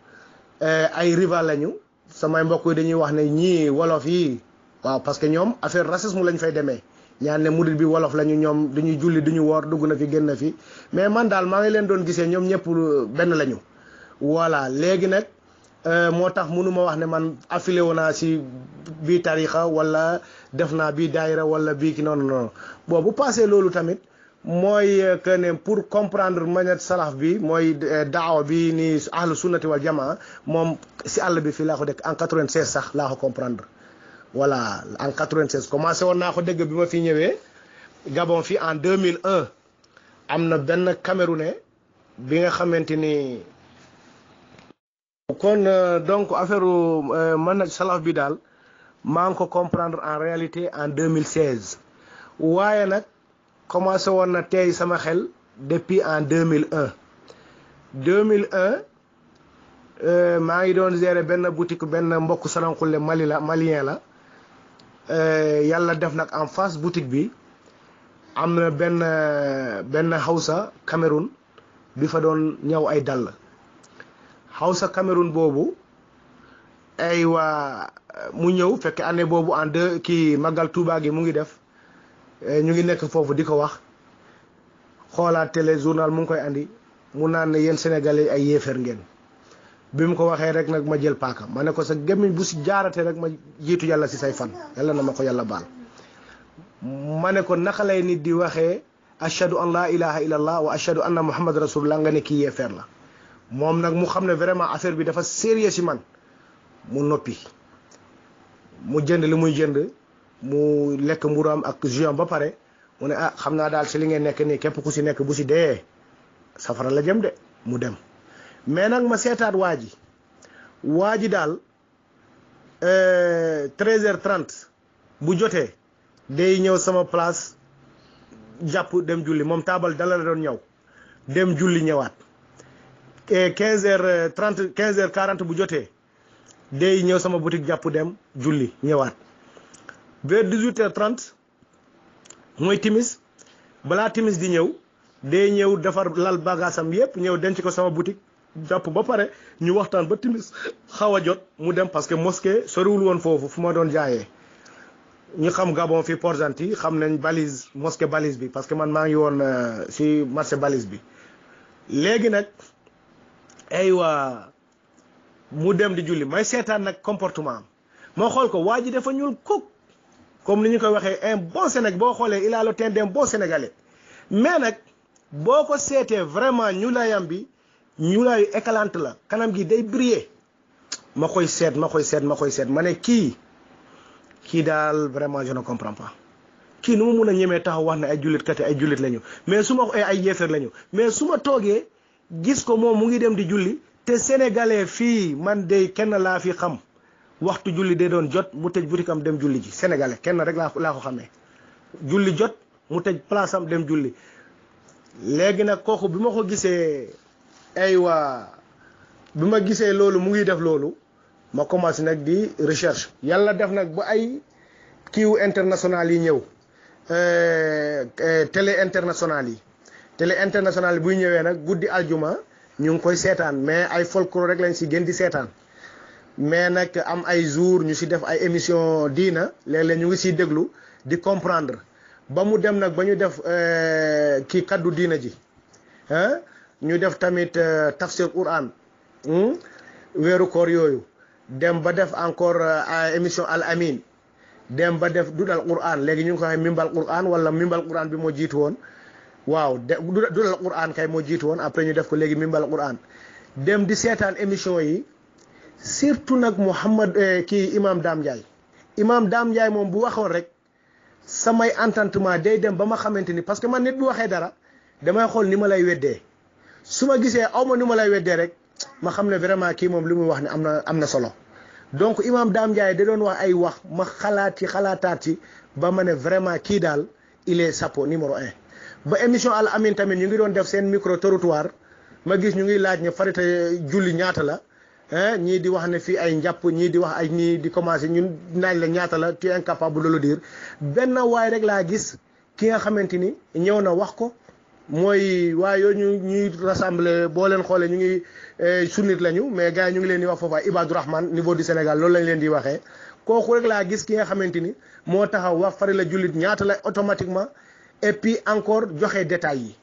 ay rival lañu samay mbokk yi dañuy wax ne ñii wolof yi waaw parce que ñoom affaire racisme lañ fay demee ñaan ne murid bi wolof lañu ñoom duñuy julli duñu woor dugg na fi génn na fi mais man daal maa ngi leen doon gisee ñoom ñëpp benn lañu voilà léegi nag moo tax mënuma wax ne man affilié wu naa si bii tarixa wala def naa bii daayira wala bii ki noonu noonu bon bu passé loolu tamit mooy que ne pour comprendre manhaj salaf bi mooy daawa bi ni ahlu sunnati wal jamaa moom si àll bi fii laa ko dégg en 96 sax laa ko comprendre voilà en 96 commencé woon naa ko dégg bi ma fi ñëwee Gabon fii en 2001 am na benn Camerounais bi nga xamante ni kon donc affaire manhaj salaf bi daal maa ngi ko comprendre en réalité en 2016 waaye nag commencé woon na tey sama xel depuis en 2001 maa ngi doon gérer benn boutique benn mbokk Saranxule malien la yàlla def nag en face boutique bi am na benn Hausa Cameroun bi fa doon ñëw ay dàll Hausa Cameroun boobu ay waa mu ñëw fekk année boobu en kii Magal Touba gi mu ngi def ñu ngi nekk foofu di ko wax xoolaat télé journal mu ngi koy andi mu naan ne yéen sénégalais ay yéefar ngeen bi mu ko waxee rek nag ma jël paaka ma ne ko sa gémmiñ bu si jaarate rek ma jiitu yàlla si say fan yàlla na ma ko yàlla baal ma ne ko naka lay nit di waxee ashhadu an la ilaha illallah wa ashhadu anna muhammad rasulullah nga ne kii yéefar la moom nag mu xam ne vraiment affaire bi dafa sérieux si man mu noppi mu jënd li muy jënd mu lekk mburam ak juam ba pare mu ne xam naa daal si li ngeen nekk nii képp ku si nekk bu si dee safara la jëm de mu dem mais nag ma seetaat waa ji waa ji daal 13h30 bu jotee day ñëw sama place jàpp dem julli moom taabal dala la doon ñëw dem julli ñëwaat 15h30 15h40 bu jotee day ñëw sama boutique jàpp dem julli ñëwaat vers 18h30 mooy timis balaa timis di ñëw day ñëw defar lal bagaasam yépp ñëw denc ko sama boutique jàpp ba pare ñu waxtaan ba timis xaw a jot mu dem parce que mosquée soriwul woon foofu fu ma doon jaayee ñu xam Gabon fii Port-Gentil xam nañ balise mosquée balise bi parce que man maa ngi woon si marché balise bi léegi nag aywa mu dem di julli may seetaan nag comportement am moo xool ko waa ji dafa ñuul kuk comme ni ñu koy waxee un bon Sénégal boo xoolee il a le teint d'un bon Sénégalais mais nag boo ko seetee vraiment ñuulaayam bi ñuulaayu éclatante la kanam gi day briller ma koy seet ma ne kii daal vraiment je ne comprends pas kii nu mu mun a ñemee taxaw wax ne ay jullit kat ay jullit lañu mais su ma ay yéefar lañu mais su ma toogee gis ko moom mu ngi dem di julli te sénégalais fii man de kenn laa fi xam waxtu julli de doon jot mu tëj boutique am dem julli ji sénégalais kenn rek laa ko xamee julli jot mu tëj place am dem julli léegi nag kooku bi ma ko gisee aywa bi ma gisee loolu mu ngi def loolu ma commencé nag di recherche yàlla def nag ba ay kiiwu international yi ñëw télé international yi buy ñëwee nag guddi aljuma ñu ngi koy seetaan mais ay folklore rek lañ si gën di seetaan mais nag am ay jour ñu si def ay émission diina léeg-léeg ñu ngi siy déglu di comprendre ba mu dem nag ba ñu def kii kaddu diina ji ñu def tamit tafsir Quran weeru koor yooyu dem ba def encore émission al amin dem ba def dudal Quran léegi ñu ngi ko waxee mimbal Quran wala mimbal Quran bi moo jiitu woon waaw dudal Quran kay moo jiitu woon après ñu def ko léegi mimbal Quran dem di seetaan émission yi surtout nag Mouhamad kii imam Dame Ndiaye moom bu waxoon rek samay entendement day dem ba ma xamante ni parce que man nit bu waxee dara damay xool ni ma lay weddee su ma gisee aw ma ni ma lay weddee rek ma xam ne vraiment kii moom li muy wax ne am na solo donc imam Dame Ndiaye da doon wax ay wax ma xalaataat ci ba ma ne vraiment kii daal il est sapo numéro 1. ba émission Al Amine tamit ñu ngi doon def seen micro trottoir ma gis ñu ngi laaj ne farita julli ñaata la ñii di wax ne fii ay njàpp ñii di wax ay ñii di commencé ñun naaj la ñaata la tu es incapable de le dire benn waay rek laa gis ki nga xamante ni ñëw na wax ko mooy waaye yooyu ñuy rassemblé boo leen xoolee ñu ngi sunnit lañu mais gars yi ñu ngi leen di wax foofu ay Ibadou Rahman niveau du Sénégal loolu lañ leen di waxee kooku rek laa gis ki nga xamante ni moo taxaw wax fari la jullit ñaata la automatiquement et puis encore joxe détails yi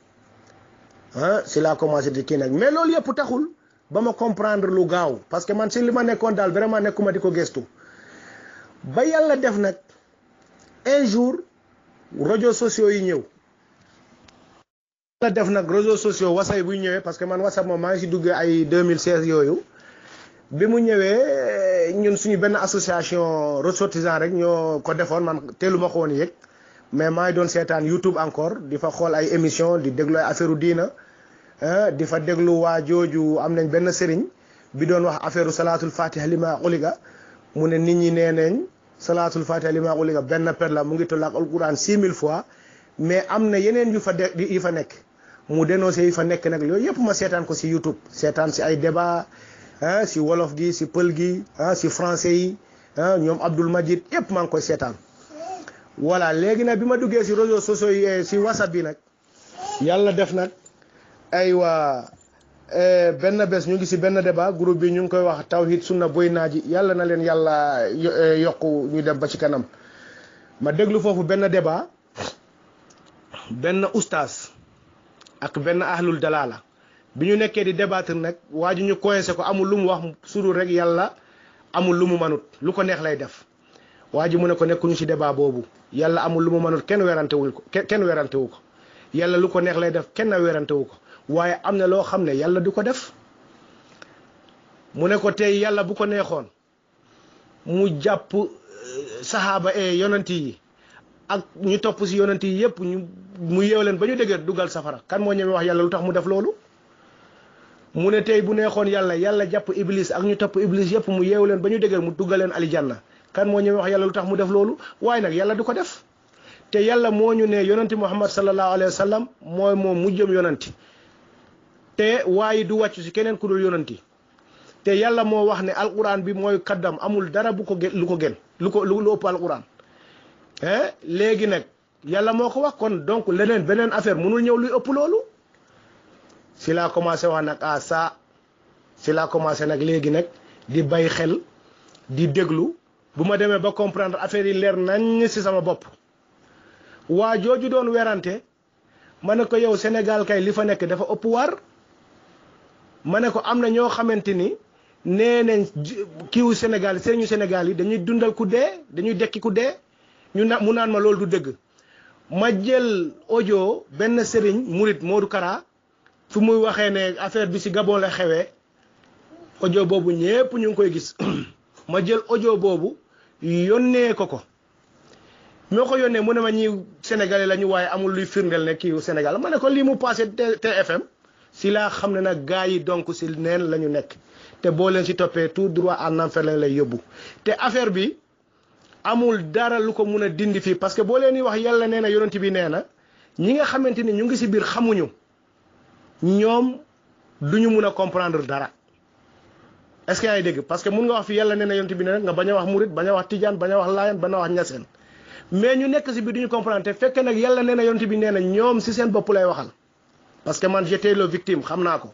si laa commencé di kii nag mais loolu yëpp taxul ba ma comprendre lu gaaw parce que man si li ma nekkoon daal vraiment nekkuma di ko gëstu ba yàlla def nag un jour réseaux sociaux yi ñëw la def nag réseaux sociaux WhatsApp buy ñëwee parce que man WhatsApp moom maa ngi si duggee ay 2016 yooyu bi mu ñëwee ñun suñu benn association ressortissant rek ñoo ko defoon man teelu ma ko woon yëg mais maa ngi doon seetaan YouTube encore di fa xool ay émission di déglu ay affaire diina di fa déglu waa jooju am nañ benn sëriñ bi doon wax affaire salaatul fatiha lima uliga mu ne nit ñi nee nañ salaatul fatiha lima uliga benn per la mu ngi toll ak alquran 6000 fois mais am na yeneen yu fa nekk mu dénoncé yi fa nekk nag yooyu yëpp ma seetaan ko si YouTube seetaan si ay débat si wolof gi si pël gi si français yi ñoom Abdoul Majid yëpp maa ngi koy seetaan voilà léegi nag bi ma duggee si réseaux sociaux yi si WhatsApp bi nag yàlla def nag aywa benn bés ñu ngi si benn débat groupe bi ñu ngi koy wax tawhid sunna boy naaji yàlla na leen yàlla yokku ñu dem ba ci kanam ma déglu foofu benn débat benn ustaas ak benn ahlul dalala bi ñu nekkee di débattre nag waa ji ñu coincé ko amul lu mu wax suru rek yàlla amul lu mu manut lu ko neex lay def waa ji mu ne ko nekkuñu ci débat boobu yàlla amul lu mu manut kenn werantewul ko kenn werantewu ko yàlla lu ko neex lay def kenn werantewu ko waaye am na loo xam ne yàlla du ko def mu ne ko tey yàlla bu ko neexoon mu jàpp saxaaba yonent yi ak ñu topp si yonent yi yëpp mu yeew leen ba ñu dëgër dugal safara kan moo ñemee wax yàlla lu tax mu def loolu mu ne tey bu neexoon yàlla jàpp iblis ak ñu topp iblis yëpp mu yeewu leen ba ñu dëgër mu duggal leen aljanna kan moo ñëw wax yàlla lu tax mu def loolu waaye nag yàlla du ko def te yàlla moo ñu ne yonanti muhammad sallallahu alayhi wa sallam mooy moom mujjëm yonanti te waaye du wàcc si keneen ku dul yonanti te yàlla moo wax ne alquran bi mooy kaddam amul dara bu ko gën lu ko gën lu ëpp alquran léegi nag yàlla moo ko wax kon donc leneen beneen affaire mënul ñëw luy ëpp loolu si laa commencé wax nag si laa commencé nag léegi nag di bay xel di déglu bu ma demee ba comprendre affaire yi leer nañ si sama bopp waa jooju doon werante ma ne ko yow Sénégal kay li fa nekk dafa ëpp war ma ne ko am na ñoo xamante ni nee nañ kiiwu Sénégal sëriñu Sénégal yi dañuy dundal ku dee dañuy dekki ku dee mu naan ma loolu du dëgg ma jël audio benn sëriñ murit Modou Kara fu muy waxee ne affaire bi si Gabon la xewee audio boobu ñépp ñu ngi koy gis ma jël audio boobu yónnee ko moo ko yónnee mu ne ma ñi sénégalais la ñu waaye amul luy firndeel ne kii Sénégal ma ne ko lii mu passé TFM si laa xam ne nag gars yi donc si neen la ñu nekk te boo leen si toppee tout droit en enfer lañ lay yóbbu te affaire bi amul dara lu ko mun a dindi fii parce que boo leen di wax yàlla nee na yonent bi nee na ñi nga xamante ni ñu ngi si biir xamuñu ñoom duñu mun a comprendre dara est-ce que yaa ngi dégg parce que mun nga wax fi yàlla nee na yonent bi nee na nga bañ a wax murit bañ a wax tijaan bañ a wax laayan bañ a wax ñaseen mais ñu nekk si biir duñu comprendre te fekkee nag yàlla nee na yonent bi nee na ñoom si seen bopp lay waxal parce que man j'étais le victime xam naa ko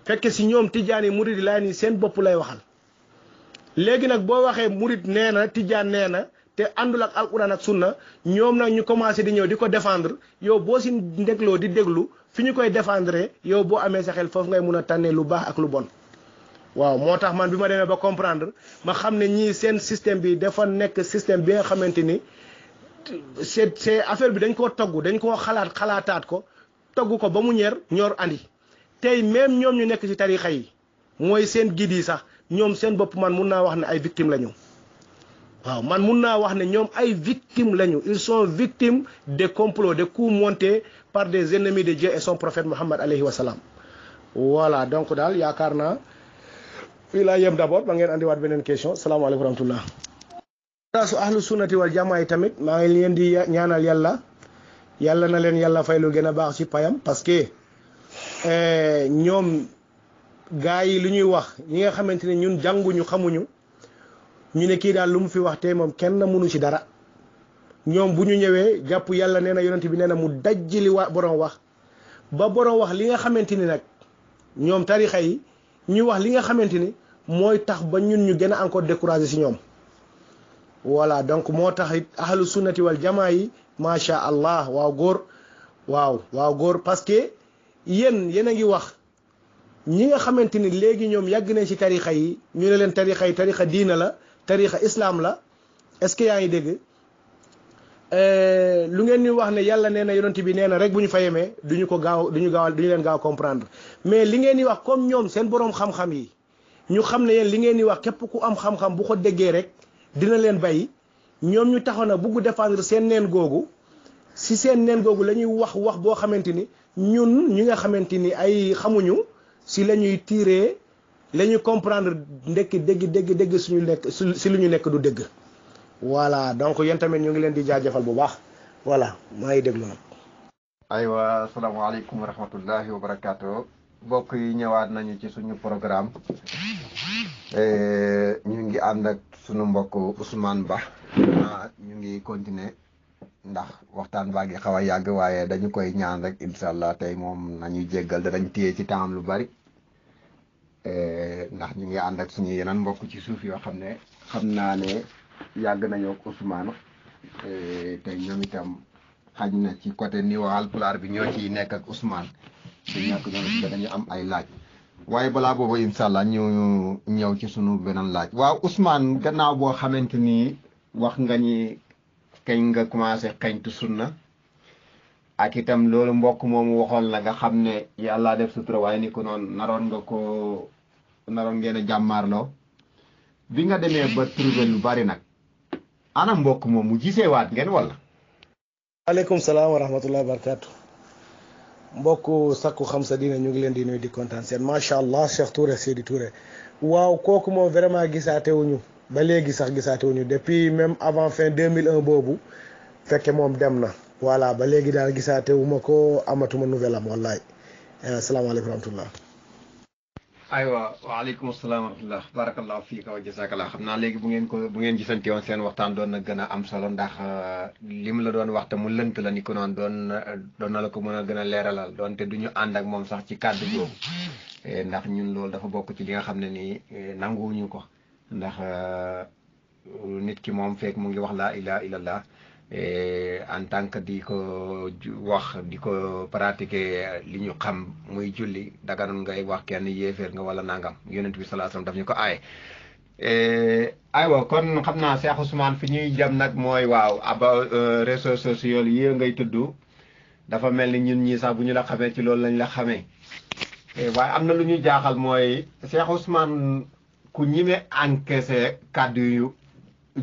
fekke si ñoom tijaan yi murit yi laayan yi seen bopp lay waxal léegi nag boo waxee murit nee na tijaan nee na te àndul ak alquran ak sunna ñoom nag ñu commencé di ñëw di ko défendre yow boo si ndegloo di déglu fi ñu koy défendre yow boo amee sa xel foofu ngay mun a tànnee lu baax ak lu bon waaw moo tax man bi ma demee ba comprendre ma xam ne ñii seen système bi dafa nekk système bi nga xamante ni c'est affaire bi dañ koo togg dañ koo xalaataat ko togg ko ba mu ñor andi tey même ñoom ñu nekk ci tarixa yi mooy seen guide yi sax ñoom seen bopp man mun naa wax ne ay victimes lañu waaw man mun naa wax ne ñoom ay victimes lañu ils sont victimes des complots des coups montés par des ennemis de Dieu et son prophète Muhammad alayhi wa salaam voilà donc daal yaakaar naa fii laa yem d'abord ba ngeen andiwaat beneen question salaamaaleykum wa rahmatullah su ahlu sunnati wal jamaa yi tamit maa ngi leen di ñaanal yàlla na leen yàlla fay lu gën a baax ci payam parce que ñoom gaa yi lu ñuy wax ñi nga xamante ne ñun jànguñu xamuñu ñu ne kii daal lu mu fi wax tey moom kenn mënu ci dara ñoom bu ñu ñëwee jàpp yàlla nee na yonent bi nee na mu dajji li borom wax ba borom wax li nga xamante ni nag ñoom tarixa yi ñu wax li nga xamante ni mooy tax ba ñun ñu gën a encore découragé ci ñoom voilà donc moo tax it ahlu sunnati wal jamaa yi macha allah waaw góor parce que yéen a ngi wax ñi nga xamante ni léegi ñoom yàgg nañ ci tarixa yi ñu ne leen tarixa yi tarixa diina la tarixa islam la est-ce que yaa ngi dégg lu ngeen ni wax ne yàlla nee na yonent bi nee na rek bu ñu fa yemee duñu leen gaaw comprendre mais li ngeen di wax comme ñoom seen boroom xam-xam yi ñu xam ne yéen li ngeen di wax képp ku am xam-xam bu ko déggee rek dina leen bàyyi ñoom ñu taxaw na bugg défendre seen neen googu si seen neen googu la ñuy wax boo xamante ni ñun ñi nga xamante ni ay xamuñu si la ñuy tiiree la ñuy comprendre ndekki dégg suñu nekk si lu ñu nekk du dëgg voilà donc yéen tamit ñu ngi leen di jaajëfal bu baax voilà maa ngi déglu nag. aywa asalaamaaleykum wa rahmatullahi wa barakaatu mbokk yi ñëwaat nañu ci suñu programme ñu ngi ànd ak suñu mbokk Ousmane Ba ñu ngi continuer ndax waxtaan baa ngi xaw a yàgg waaye dañu koy ñaan rek incha allah tey moom nañuy jéggal danañ téye ci temps lu bari ndax ñu ngi ànd ak suñu yeneen mbokk ci suuf yoo xam ne xam naa ne yàgg nañoo ak Ousmane tey ñoom itam xaj na ci côté niveau Haalpulaar bi ñoo ciy nekk ak Ousmane su ñàkk ñoom dañu am ay laaj waaye balaa boobu incha allah ñu ñëw ci sunu beneen laaj waaw Ousmane gannaaw boo xamante ni wax nga ñi kañ nga commencé xeñtu sunna ak itam loolu mbokk moomu waxoon la nga xam ne yàlla def sutura waaye ni ko noonu naroon ngeen a jàmmaarloo bi nga demee ba trouvé lu bari nag ana mbokk moom mu gisee waat ngeen wala. aleykum salaam wa rahmatullahi wa barakatu mbokku sakku xam sa diine ñu ngi leen di nuyu di kontaan seen macha allah Cheikh Touré Seydi Touré waaw kooku moom vraiment gisaate wuñu ba léegi sax gisaate wuñu depuis même avant fin 2001 boobu fekke moom dem na voilà ba léegi daal gisaate wu ma ko amatuma nouvelle am wallaay asalaamaaleykum wa rahmatullah aywa waaleykum salaam wa rahmatullah barakallahu fiika wa jazakallah xam naa léegi bu ngeen gisante woon seen waxtaan doon na gën a am solo ndax li mu la doon wax te mu lënt la ni ko noonu doon na la ko mën a gën a leeralal doonte du ñu ànd ak moom sax ci kàddu googu ndax ñun loolu dafa bokk ci li nga xam ne nii nanguwuñu ko ndax nit ki moom fekk mu ngi wax laa ilaha illallah en tant que di ko wax di ko pratiquer li ñu xam muy julli daganul ngay wax kenn yéeféer nga wala nangam yonent bi sallallahu alayhi wasallam daf ñu ko aaye aywa kon xam naa Cheikh Ousmane fi ñuy jëm nag mooy waaw aba réseaux sociaux yi ngay tudd dafa mel ni ñun ñii sax bu ñu la xamee ci loolu lañ la xamee waaye am na lu ñuy jaaxal mooy Cheikh Ousmane ku ñime encaissé kàddu yu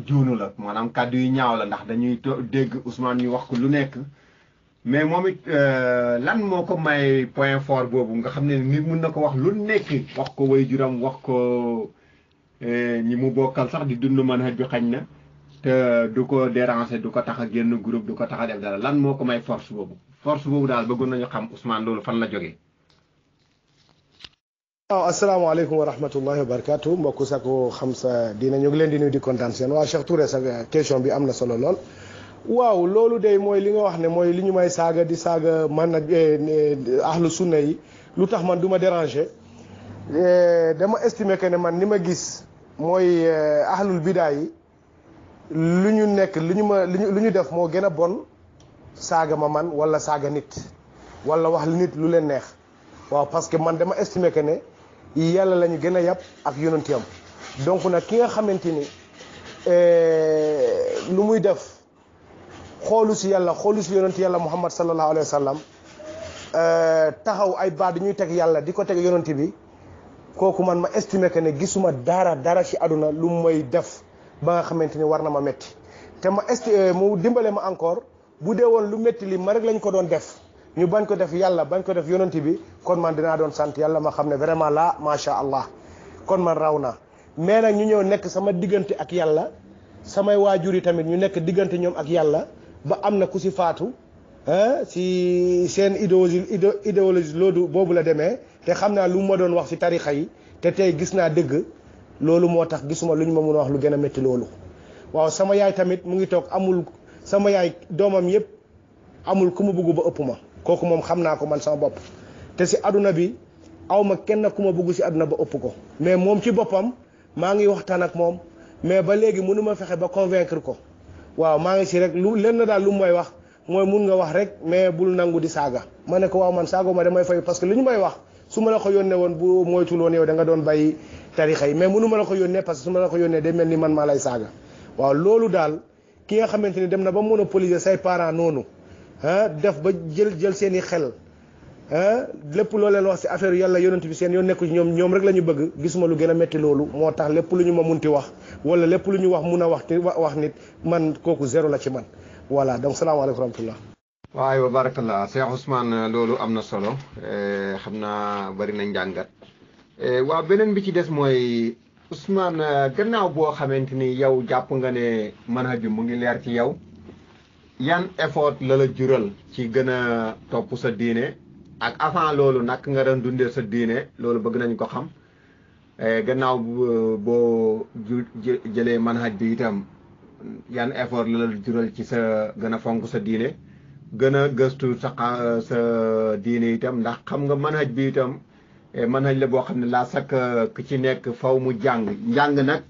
juunu la maanaam kàddu yu ñaaw la ndax dañuy dégg Ousmane ñu wax ko lu nekk mais moom it lan moo ko may point fort boobu nga xam ne nit mun na ko wax lu nekk wax ko way juram wax ko ñi mu bokkal sax di dund manhaj bi xañ na te du ko déranger du ko tax a génn groupe du ko tax a def dara lan moo ko may force boobu daal bëggoon nañu xam Ousmane loolu fan la jógee. waaw asalaamaaleykum wa rahmatullahi wa barakatu mbokku Sakku xam sa diine ñu ngi leen di nuyu di kontaan seen waaw Cheikh Touré sa question bi am na solo lool waaw loolu de mooy li nga wax ne mooy li ñu may saaga di saaga man ak ahlu sunna yi lu tax man du ma déranger dama estimer que ne man ni ma gis mooy ahlul bidaa yi lu ñu nekk lu ñu def moo gën a bon saaga ma man wala saaga nit wala wax nit lu leen neex waaw parce que man dama estimer que ne yàlla la ñu gën a yàpp ak yonentiyam donc nag ki nga xamante ni lu muy def xoolu si yàlla xoolu si yonent yàlla muhammad sallallahu alayhi wa sallam taxaw ay baat ñuy teg yàlla di ko teg yonent bi kooku man ma estimer que ne gisuma dara ci àdduna lu may def ba nga xamante ni war na ma métti te mu dimbale ma encore bu dee woon lu métti li ma rek lañ ko doon def ñu bañ ko def yàlla bañ ko def yonent bi kon man dinaa doon sant yàlla ma xam ne vraiment la macha allah kon man raw naa mais nag ñu ñëw nekk sama diggante ak yàlla samay waajur yi tamit ñu nekk diggante ñoom ak yàlla ba am na ku si faatu si seen idéologie loolu boobu la demee te xam naa lu ma doon wax si tarixa yi te tey gis naa dëgg loolu moo tax gisuma lu ñu ma mun a wax lu gën a métti loolu waaw sama yaay tamit mu ngi toog amul sama yaay doomam yëpp amul ku mu bëgg ba ëpp ma kooku moom xam naa ko man sama bopp te si aduna bi awma kenn ku ma bëgg si aduna ba ëpp ko mais moom ci boppam maa ngi waxtaan ak moom mais ba léegi mënu ma fexe ba convaincre ko waaw maa ngi si rek lu lenn daal lu may wax mooy mun nga wax rek mais bul nangu di saaga ma ne ko waaw man saago ma damay fay parce que li ñu may wax su ma la ko yónnee woon bu moytul woon yow da nga doon bàyyi tarixa yi mais mënu ma la ko yónnee parce que su ma la ko yónnee day mel ni man maa lay saaga waaw loolu daal ki nga xamante ni dem na ba monopoliser say parents noonu def ba jël seeni xel lépp loo leen wax si affaire yàlla yonent bi seen yoon nekku ci ñoom rek la ñu bëgg gisuma lu gën a métti loolu moo tax lépp lu ñu ma munti wax wala lépp lu ñu wax mun a wax nit man kooku zéro la ci man voilà donc salaamaaleykum wa rahmatullah waaw wa barakallah Cheikh Ousmane loolu am na solo xam naa bari na njàngat waaw beneen bi ci des mooy Ousmane gannaaw boo xamante ni yow jàpp nga ne manhaj bi mu ngi leer ci yow yan effort la jural ci gën a topp sa diine ak avant loolu nag nga doon dundee sa diine loolu bëgg nañ ko xam gannaaw boo jëlee manhaj bi itam yan effort la jural ci sa gën a fonk sa diine gën a gëstu sa diine itam ndax xam nga manhaj bi itam manhaj la boo xam ne laa sakk ku ci nekk faw mu njàng nag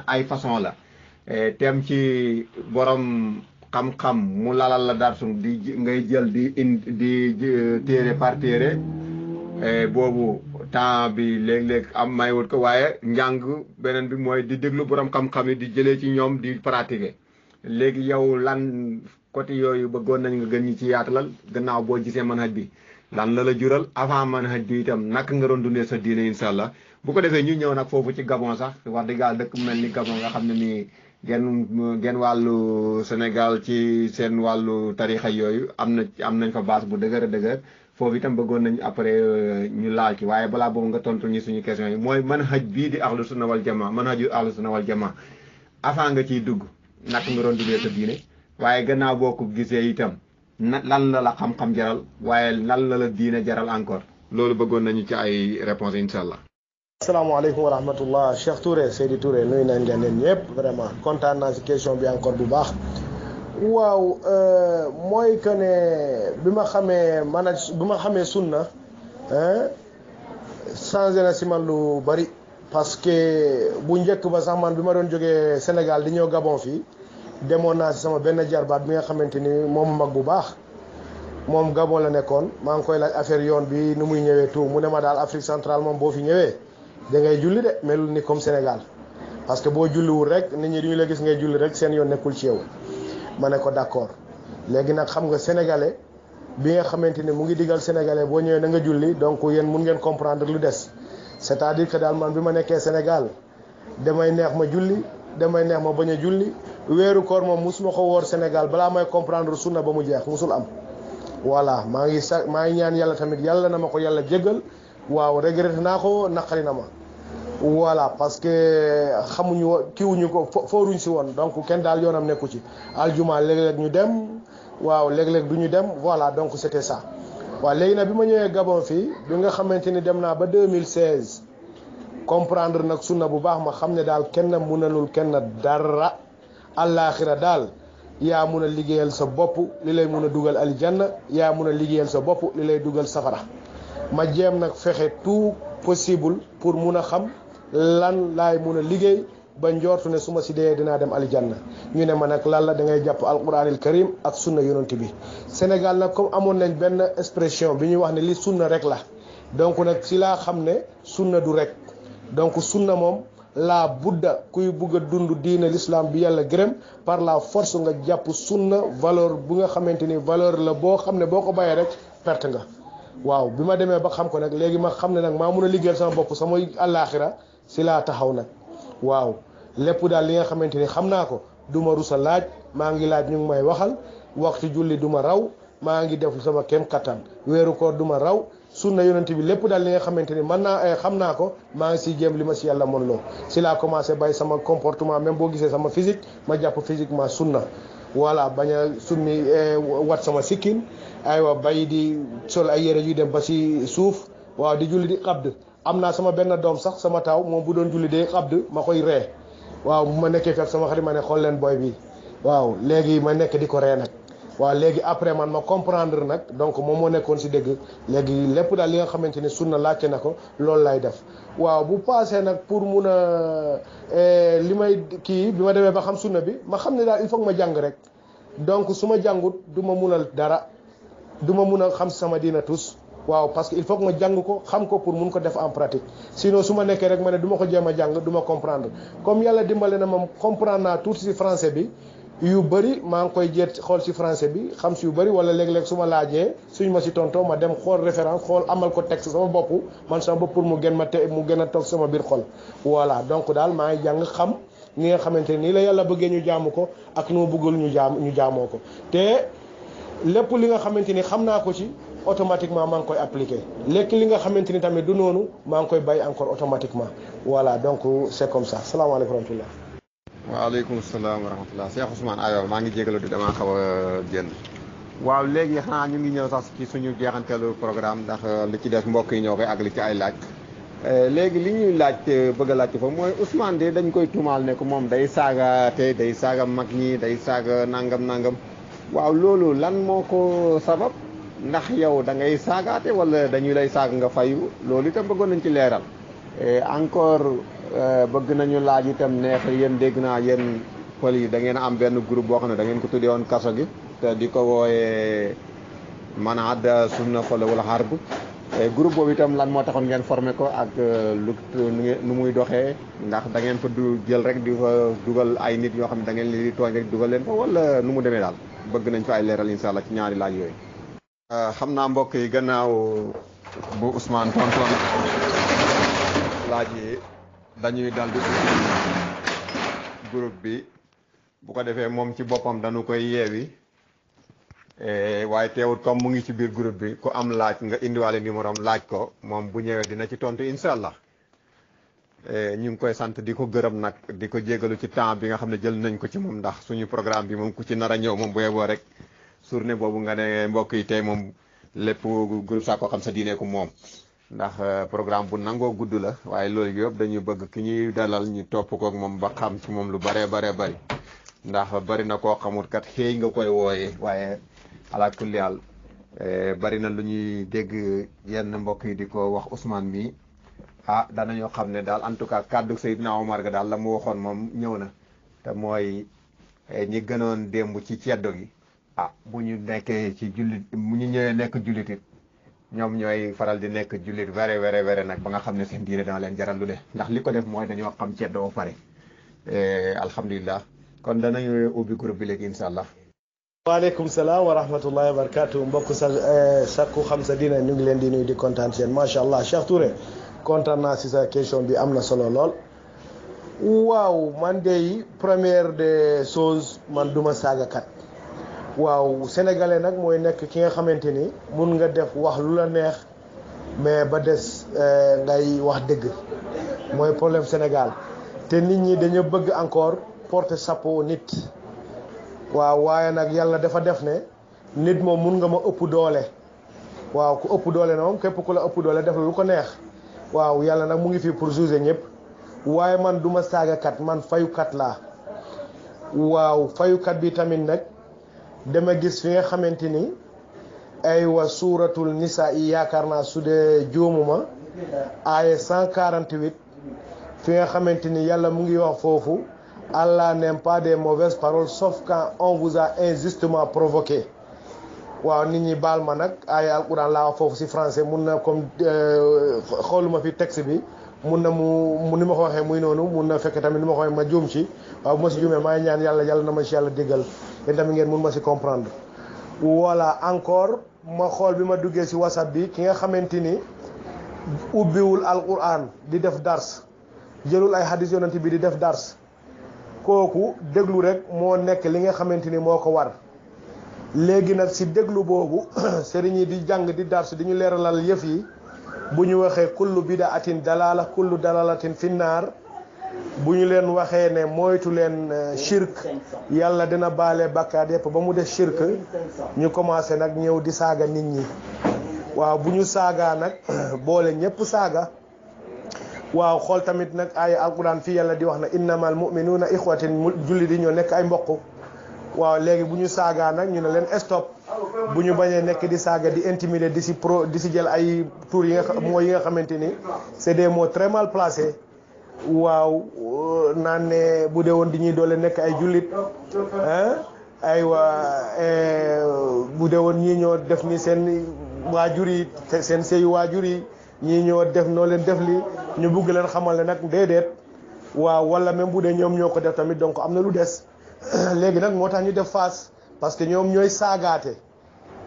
ay façon la tem ci borom xam-xam mu lalal la darsum di ngay jël di téere par téere boobu temps bi léeg-léeg am may wut ko waaye njàng beneen bi mooy di déglu borom xam-xam yi di jëlee ci ñoom di pratiquer léegi yow lan côté yooyu bëggoon nañ nga gën ñi ci yaatalal gannaaw boo gisee manhaj bi lan la jural avant manhaj bi itam naka nga doon dundee sa diine incha allah bu ko defee ñu ñëw nag foofu ci Gabon sax wax dëgg yàlla dëkk mel ni Gabon nga xam ne nii genn wàllu Sénégal ci seen wàllu tarixa yooyu am nañ fa base bu dëgër foofu itam bëggoon nañ après ñu laal ci waaye balaa boobu nga tontu ñu suñu question yi mooy manhaj bii di ahlu sunna wal jamaa manhaju ahlu sunna wal jamaa avant nga ciy dugg naka nga doon duggee sa diine waaye gannaaw boo ko gisee itam lan la xam-xam jaral waaye lan la diine jaral encore loolu bëggoon nañu ci ay réponses incha allah. asalaamaaleykum wa rahmatullah Cheikh Touré Seydi Touré nuyu nañ leen ñëpp vraiment kontaan naa si question bi encore bu baax. waaw mooy que ne bi ma xamee sunna changé na si man lu bari parce que bu njëkk ba sax man bi ma doon jógee Sénégal di ñëw Gabon fii demoon naa si sama benn jarbaat bi nga xamante ni moom mag bu baax moom Gabon la nekkoon maa ngi koy laaj affaire yoon bi nu muy ñëwee tout mu ne ma daal Afrique centrale moom boo fi ñëwee da ngay julli de melul ni comme Sénégal parce que boo julliwul rek nit ñi duñu la gis ngay julli rek seen yoon nekkul ci yow. ma ne ko d'accord léegi nag xam nga sénégalais bi nga xamante ni mu ngi digal sénégalais boo ñëwee na nga julli donc yéen mun ngeen comprendre lu des c'est-à-dire que daal man bi ma nekkee Sénégal damay neex ma julli damay neex ma bañ a julli weeru koor moom musuma ko woor Sénégal balaa may comprendre sunna ba mu jeex musul am voilà maa ngi ñaan yàlla tamit yàlla na ma ko yàlla jéggal waaw regretté naa ko naqari na ma voilà parce que xamuñu woon kiiwuñu ko fooruñ si woon donc kenn daal yoonam nekku ci aljuma léeg-léeg ñu dem waaw léeg-léeg du ñu dem voilà donc c'était ça waaw léegi nag bi ma ñëwee Gabon fii bi nga xamante ni dem naa ba 2016 comprendre nag sunna bu baax ma xam ne daal kenn munalul kenn dara àllaaxira daal yaa mun a liggéeyal sa bopp li lay mun a dugal aljanna yaa mun a liggéeyal sa bopp li lay dugal safara ma jéem nag fexe tout possible pour mun a xam lan laay mun a liggéey ba njortu ne su ma si dee dinaa dem aljanna ñu ne ma nag lan la da ngay jàpp alquranil karim ak sunna yonent bi Sénégal nag comme amoon nañ benn expression bi ñuy wax ne li sunna rek la donc nag si laa xam ne sunna du rek donc sunna moom laa budda kuy bugg a dund diine l'islam bi yàlla gërëm par la force nga jàpp sunna valeur bu nga xamante ni valeur la boo xam ne boo ko bàyyee rek perte nga waaw bi ma demee ba xam ko nag léegi ma xam ne nag maa mun a liggéeyal sama bopp sama àllaaxira si laa taxaw nag waaw lépp daal li nga xamante ni xam naa ko du ma rusa laaj maa ngi laaj ñu ngi may waxal waxtu julli du ma raw maa ngi def sama kem kattan weeru koor du ma raw sunna yonent bi lépp daal li nga xamante ni man naa xam naa ko maa ngi siy jéem li ma si yàlla mën loo si laa commencé bay sama comportement même boo gisee sama physique ma jàpp physiquement sunna voilà bañ a sunni wat sama sikkin aywa bay di sol ay yére yu dem ba si suuf waaw di julli di xabd am naa sama benn doom sax sama taaw moom bu doon julli day xabd ma koy ree waaw bu ma nekkee fekk sama xarit ma ne xool leen boy bi waaw léegi ma nekk di ko ree nag waaw léegi après man ma comprendre nag donc moom moo nekkoon si dëgg léegi lépp daal li nga xamante ni sunna laajte na ko loolu lay def waaw bu passé nag pour mun a li may kii bi ma demee ba xam sunna bi ma xam ne daal il faut que ma jàng rek donc su ma jàngut du ma munal dara du ma mun a xam sama diina tous waaw parce que il faut que ma jàng ko xam ko pour mun ko def en pratique sinon su ma nekkee rek ma ne du ma ko jéem a jàng du ma comprendre comme yàlla dimbale na ma comprendre naa tuuti si français bi yu bëri maa ngi koy jeet xool si français bi xam si yu bëri wala léeg-léeg su ma laajee suñ ma si tontoo ma dem xool référence xool amal ko texte sama bopp man sama bopp pour mu gën ma mu gën a toog sama biir xol voilà donc daal maa ngi jàng xam ni nga xamante nii la yàlla bëggee ñu jaamu ko ak nu mu bëggul ñu jaamoo ko te lépp li nga xamante ni xam naa ko ci automatiquement maa ngi koy appliquer léegi li nga xamante ni tamit du noonu maa ngi koy bàyyi encore automatiquement voilà donc c'est comme ça salaamaaleykum wa rahmatullah. waaleykum salaam wa rahmatullah Cheikh Ousmane aywa maa ngi jégalu di damaa xaw a génn. waaw léegi xanaa ñu ngi ñëw sax ci suñu jeexanteelu programme ndax li ci des mbokk yi ñoo koy ak li ci ay laaj. léegi li ñuy laaj bëgg a laaj fa mooy Ousmane de dañ koy tuumaal ne ko moom day saaga te day saaga mag ñi day saaga nangam. waaw loolu lan moo ko sabab ndax yow da ngay saagaate wala dañuy lay saaga nga fayu loolu itam bëggoon nañ ci leeral encore bëgg nañu laaj itam neex yéen dégg naa yéen pël yi da ngeen am benn groupe boo xam ne da ngeen ko tuddee woon kaso gi te di ko wooyee Manhaj Sunna wala Harb groupe boobu itam lan moo taxoon ngeen formé ko ak nu muy doxee ndax da ngeen fa jël rek di fa dugal ay nit yoo xam ne da ngeen li tooñ rek dugal leen fa wala nu mu demee daal bëgg nañ fa ay leeral incha allah ci ñaari laaj yooyu. xam naa mbokk yi gannaaw bu Ousmane tontoon laaj yi dañuy dal di groupe bi bu ko defee moom ci boppam dañu koy yeewi waaye teewut comme mu ngi ci biir groupe bi ku am laaj nga indiwaale numéro am laaj ko moom bu ñëwee dina ci tontu incha allah. ñu ngi koy sant di ko gërëm nag di ko jégalu ci temps bi nga xam ne jël nañ ko ci moom ndax suñu programme bi moom ku ci nar a ñëw moom bu yeboo rek journée boobu nga ne mbokk yi tey moom lépp groupe Sakko Xam Sa Diine ko moom. ndax programme bu nangoo gudd la waaye loolu yëpp dañuy bëgg ki ñuy dalal ñu topp kook moom ba xam ci moom lu baree bari ndax bari na koo xamul kat xëy nga koy wooyee waaye ala kulli haal bari na lu ñuy dégg yenn mbokk yi di ko wax Ousmane mi danañoo xam ne daal en tout cas kàddu Seydina Omar ga daal la mu waxoon moom ñëw na te mooy ñi gënoon démb ci ceddo gi bu ñu nekkee ci jullit bu ñu ñëwee nekk jullitit ñoom ñooy faral di nekk jullit were nag ba nga xam ne seen diine dana leen jaral lu ne ndax li ko def mooy dañoo xam ceddo ba pare alhamdulilah kon danañu ubbi groupe bi léegi incha allah. waaleykum salaam wa rahmatullahi wa barakatuh mbokk Sakko Xam Sa Diine ñu ngi leen di nuyu di kontaan seen macha allah Cheikh Touré kontaan naa si sa question bi am na solo lool. waaw man de première des choses man duma saagakat waaw sénégalais nag mooy nekk ki nga xamante ni mun nga def wax lu la neex mais ba des ngay wax dëgg mooy problème Sénégal te nit ñi dañu bëgg encore porter chapeau nit waaw waaye nag yàlla dafa def ne nit moom mun nga ma ëpp doole waaw ku ëpp doole noonu képp ku la ëpp doole def la lu ko neex waaw yàlla nag mu ngi fii pour juger ñëpp waaye man duma saagakat man fayukat laa waaw fayukat bi tamit nag dama gis fi nga xamante ni aywa suuratul nisaa yi yaakaar naa su dee juumuma aaye 148 fi nga xamante ni yàlla mu ngi wax foofu Allah n'aime pas des mauvaises paroles sauf quand on vous a injustement provoqué waaw nit ñi baal ma nag aaye alquran laa wax foofu si français mun na comme xooluma fi texte bi mun na mu ni ma ko waxee muy noonu mun na fekk tamit ni ma ko waxee ma juum ci waaw bu ma si juumee maa ngi ñaan yàlla na ma si yàlla déggal yéen tamit ngeen mun ma si comprendre. voilà encore ma xool bi ma duggee si whatsapp bi ki nga xamante ni ubbiwul alquran di def dars jëlul ay hadis yonent bi di def dars kooku déglu rek moo nekk li nga xamante ni moo ko war. léegi nag si déglu boobu sëriñ yi di jàng di dars di ñu leeralal yëf yi bu ñu waxee kullu bidaatin dalala kullu dalalatin finnaar bu ñu leen waxee ne moytu leen shirk yàlla dina baale bàkkaar yëpp ba mu def shirk ñu commencé nag ñëw di saaga nit ñi waaw bu ñu saagaa nag boole ñëpp saaga waaw xool tamit nag ay alquran fii yàlla di wax na innamal muminuuna ixwatin julli di ñoo nekk ay mbokk waaw léegi bu ñu saagaa nag ñu ne leen stop bu ñu bañee nekk di saaga di intimider di si jël ay tour yi nga mooy yi nga xamante ni c'est des mots très mal placés waaw naan ne bu dee woon di ñuy doole nekk ay jullit aywa bu dee woon ñii ñoo def ni seen waajur yi seen seyu waajur yi ñii ñoo def noo leen def li ñu bugg leen xamal ne nag déedéet waaw wala même bu dee ñoom ñoo ko def tamit donc am na lu des léegi nag moo tax ñu def face parce que ñoom ñooy saagaate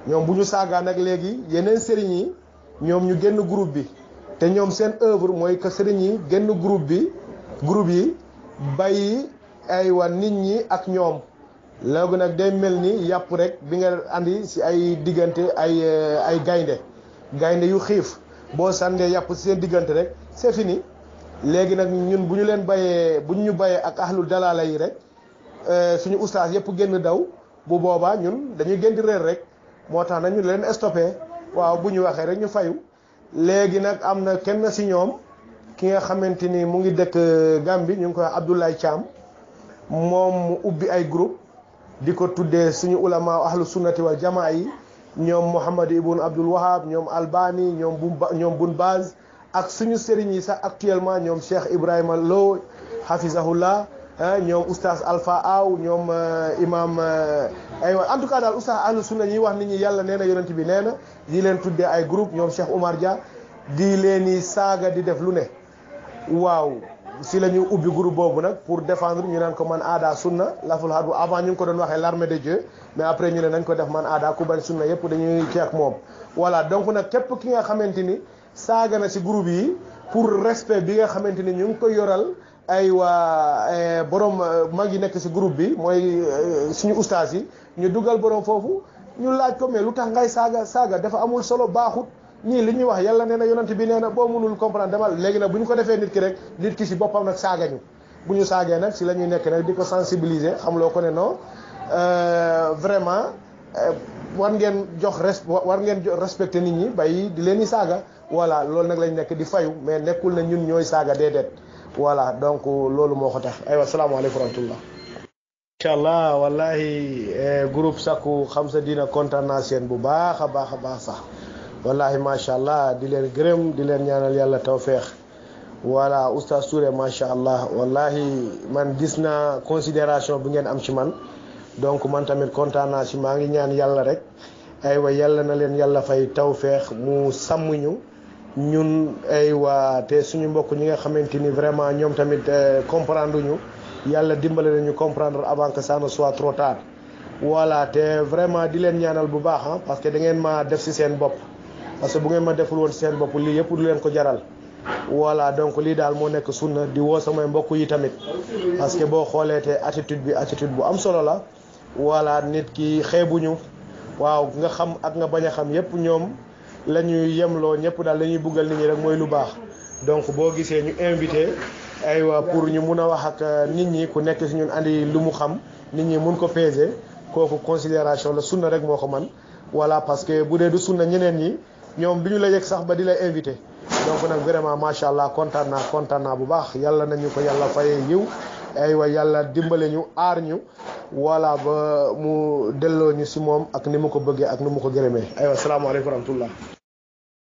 ñoom bu ñu saagaa nag léegi yeneen sëriñ yi ñoom ñu génn groupe bi te ñoom seen œuvre mooy que sëriñ yi génn groupe yi bàyyi aywa nit ñi ak ñoom léegi nag day mel ni yàpp rek bi nga andi si ay diggante ay gaynde yu xiif boo sànnee yàpp si seen diggante rek c'est fini léegi nag ñun bu ñu leen bàyyee bu ñu bàyyee ak ahlul dalala yi rek suñu ustaas yëpp génn daw bu boobaa ñun dañuy gën di réer rek moo tax nag ñu leen stoppé waaw bu ñu waxee rek ñu fayu léegi nag am na kenn si ñoom ki nga xamante ni mu ngi dëkk Gambie ñu ngi koy Abdoulaye Thiam moom mu ubbi ay groupe di ko tuddee suñu ulama ahlu sunnati wal jamaa yi ñoom Mouhamad ibn Abdul Wahab ñoom Albani ñoom Bun Baz ak suñu sëriñ yi sax actuellement ñoom Cheikh Ibrahima Lo hafizahullah ñoom oustaz Alpha Aw ñoom imam aywa en tout cas daal oustaz ahlu sunna ñuy wax nit ñi yàlla nee na yonent bi nee na di leen tuddee ay groupe ñoom Cheikh Oumar Dia di leen i saaga di def lu ne waaw si la ñu ubbi groupe boobu nag pour défendre ñu naan ko man aada sunna laful hadu avant ñu ngi ko doon waxee l'armée de Dieu mais après ñu ne nañ ko def man aada ku bañ sunna yëpp dañuy kii ak moom voilà donc nag képp ki nga xamante ni saaga na si groupe yi pour respect bi nga xamante ni ñu ngi koy yoral ay waa borom mag yi nekk si groupe bi mooy suñu ustaas yi ñu dugal borom foofu ñu laaj ko mais lu tax ngay saaga dafa amul solo baaxut ñii li ñuy wax yàlla nee na yonent bi nee na boo mënul comprendre demal léegi nag bu ñu ko defee nit ki rek nit ki si boppam nag saaga ñu bu ñu saagee nag si la ñuy nekk nag di ko sensibiliser xam loo ko ne non vraiment war ngeen jox respecté nit ñi bay di leen di saaga voilà loolu nag lañ nekk di fayu mais nekkul na ñun ñooy saaga déedéet voilà donc loolu moo ko tax aywa salaamaaleykum wa rahmatullah incha allah wallahi groupe Sakku Xam Sa Diina kontaan naa seen bu baax a baax sax wallahi macha allah di leen gërëm di leen ñaanal yàlla tawfeex voilà oustaz Touré macha allah wallahi man gis naa considération bi ngeen am ci man donc man tamit kontaan naa si maa ngi ñaan yàlla rek aywa yàlla na leen yàlla fay tawfeex mu sàmm ñu ñun aywa te suñu mbokk ñi nga xamante ni vraiment ñoom tamit comprendre ñu yàlla dimbale nañu comprendre avant que ça ne soit trop tard voilà te vraiment di leen ñaanal bu baax parce que da ngeen ma def si seen bopp parce que bu ngeen ma deful woon si seen bopp lii yëpp du leen ko jaral voilà donc lii daal moo nekk sunna di woo samay mbokk yi tamit parce que boo xoolee te attitude bu am solo la voilà nit ki xeebuñu waaw nga xam ak nga bañ a xam yëpp ñoom la ñuy yemloo ñëpp daal la ñuy buggal nit ñi rek mooy lu baax donc boo gisee ñu invité aywa pour ñu mun a wax ak nit ñi ku nekk si ñun andi lu mu xam nit ñi mun ko peser kooku considération la sunna rek moo ko man voilà parce que bu dee du sunna ñeneen ñi ñoom du ñu la yegg sax ba di la invité donc nag vraiment macha allah kontaan naa bu baax yàlla nañu ko yàlla fayee yiw aywa yàlla dimbale ñu aar ñu voilà ba mu delloo ñu si moom ak ni mu ko bëggee ak ni mu ko gërëmee aywa salaamaaleykum wa rahmatullah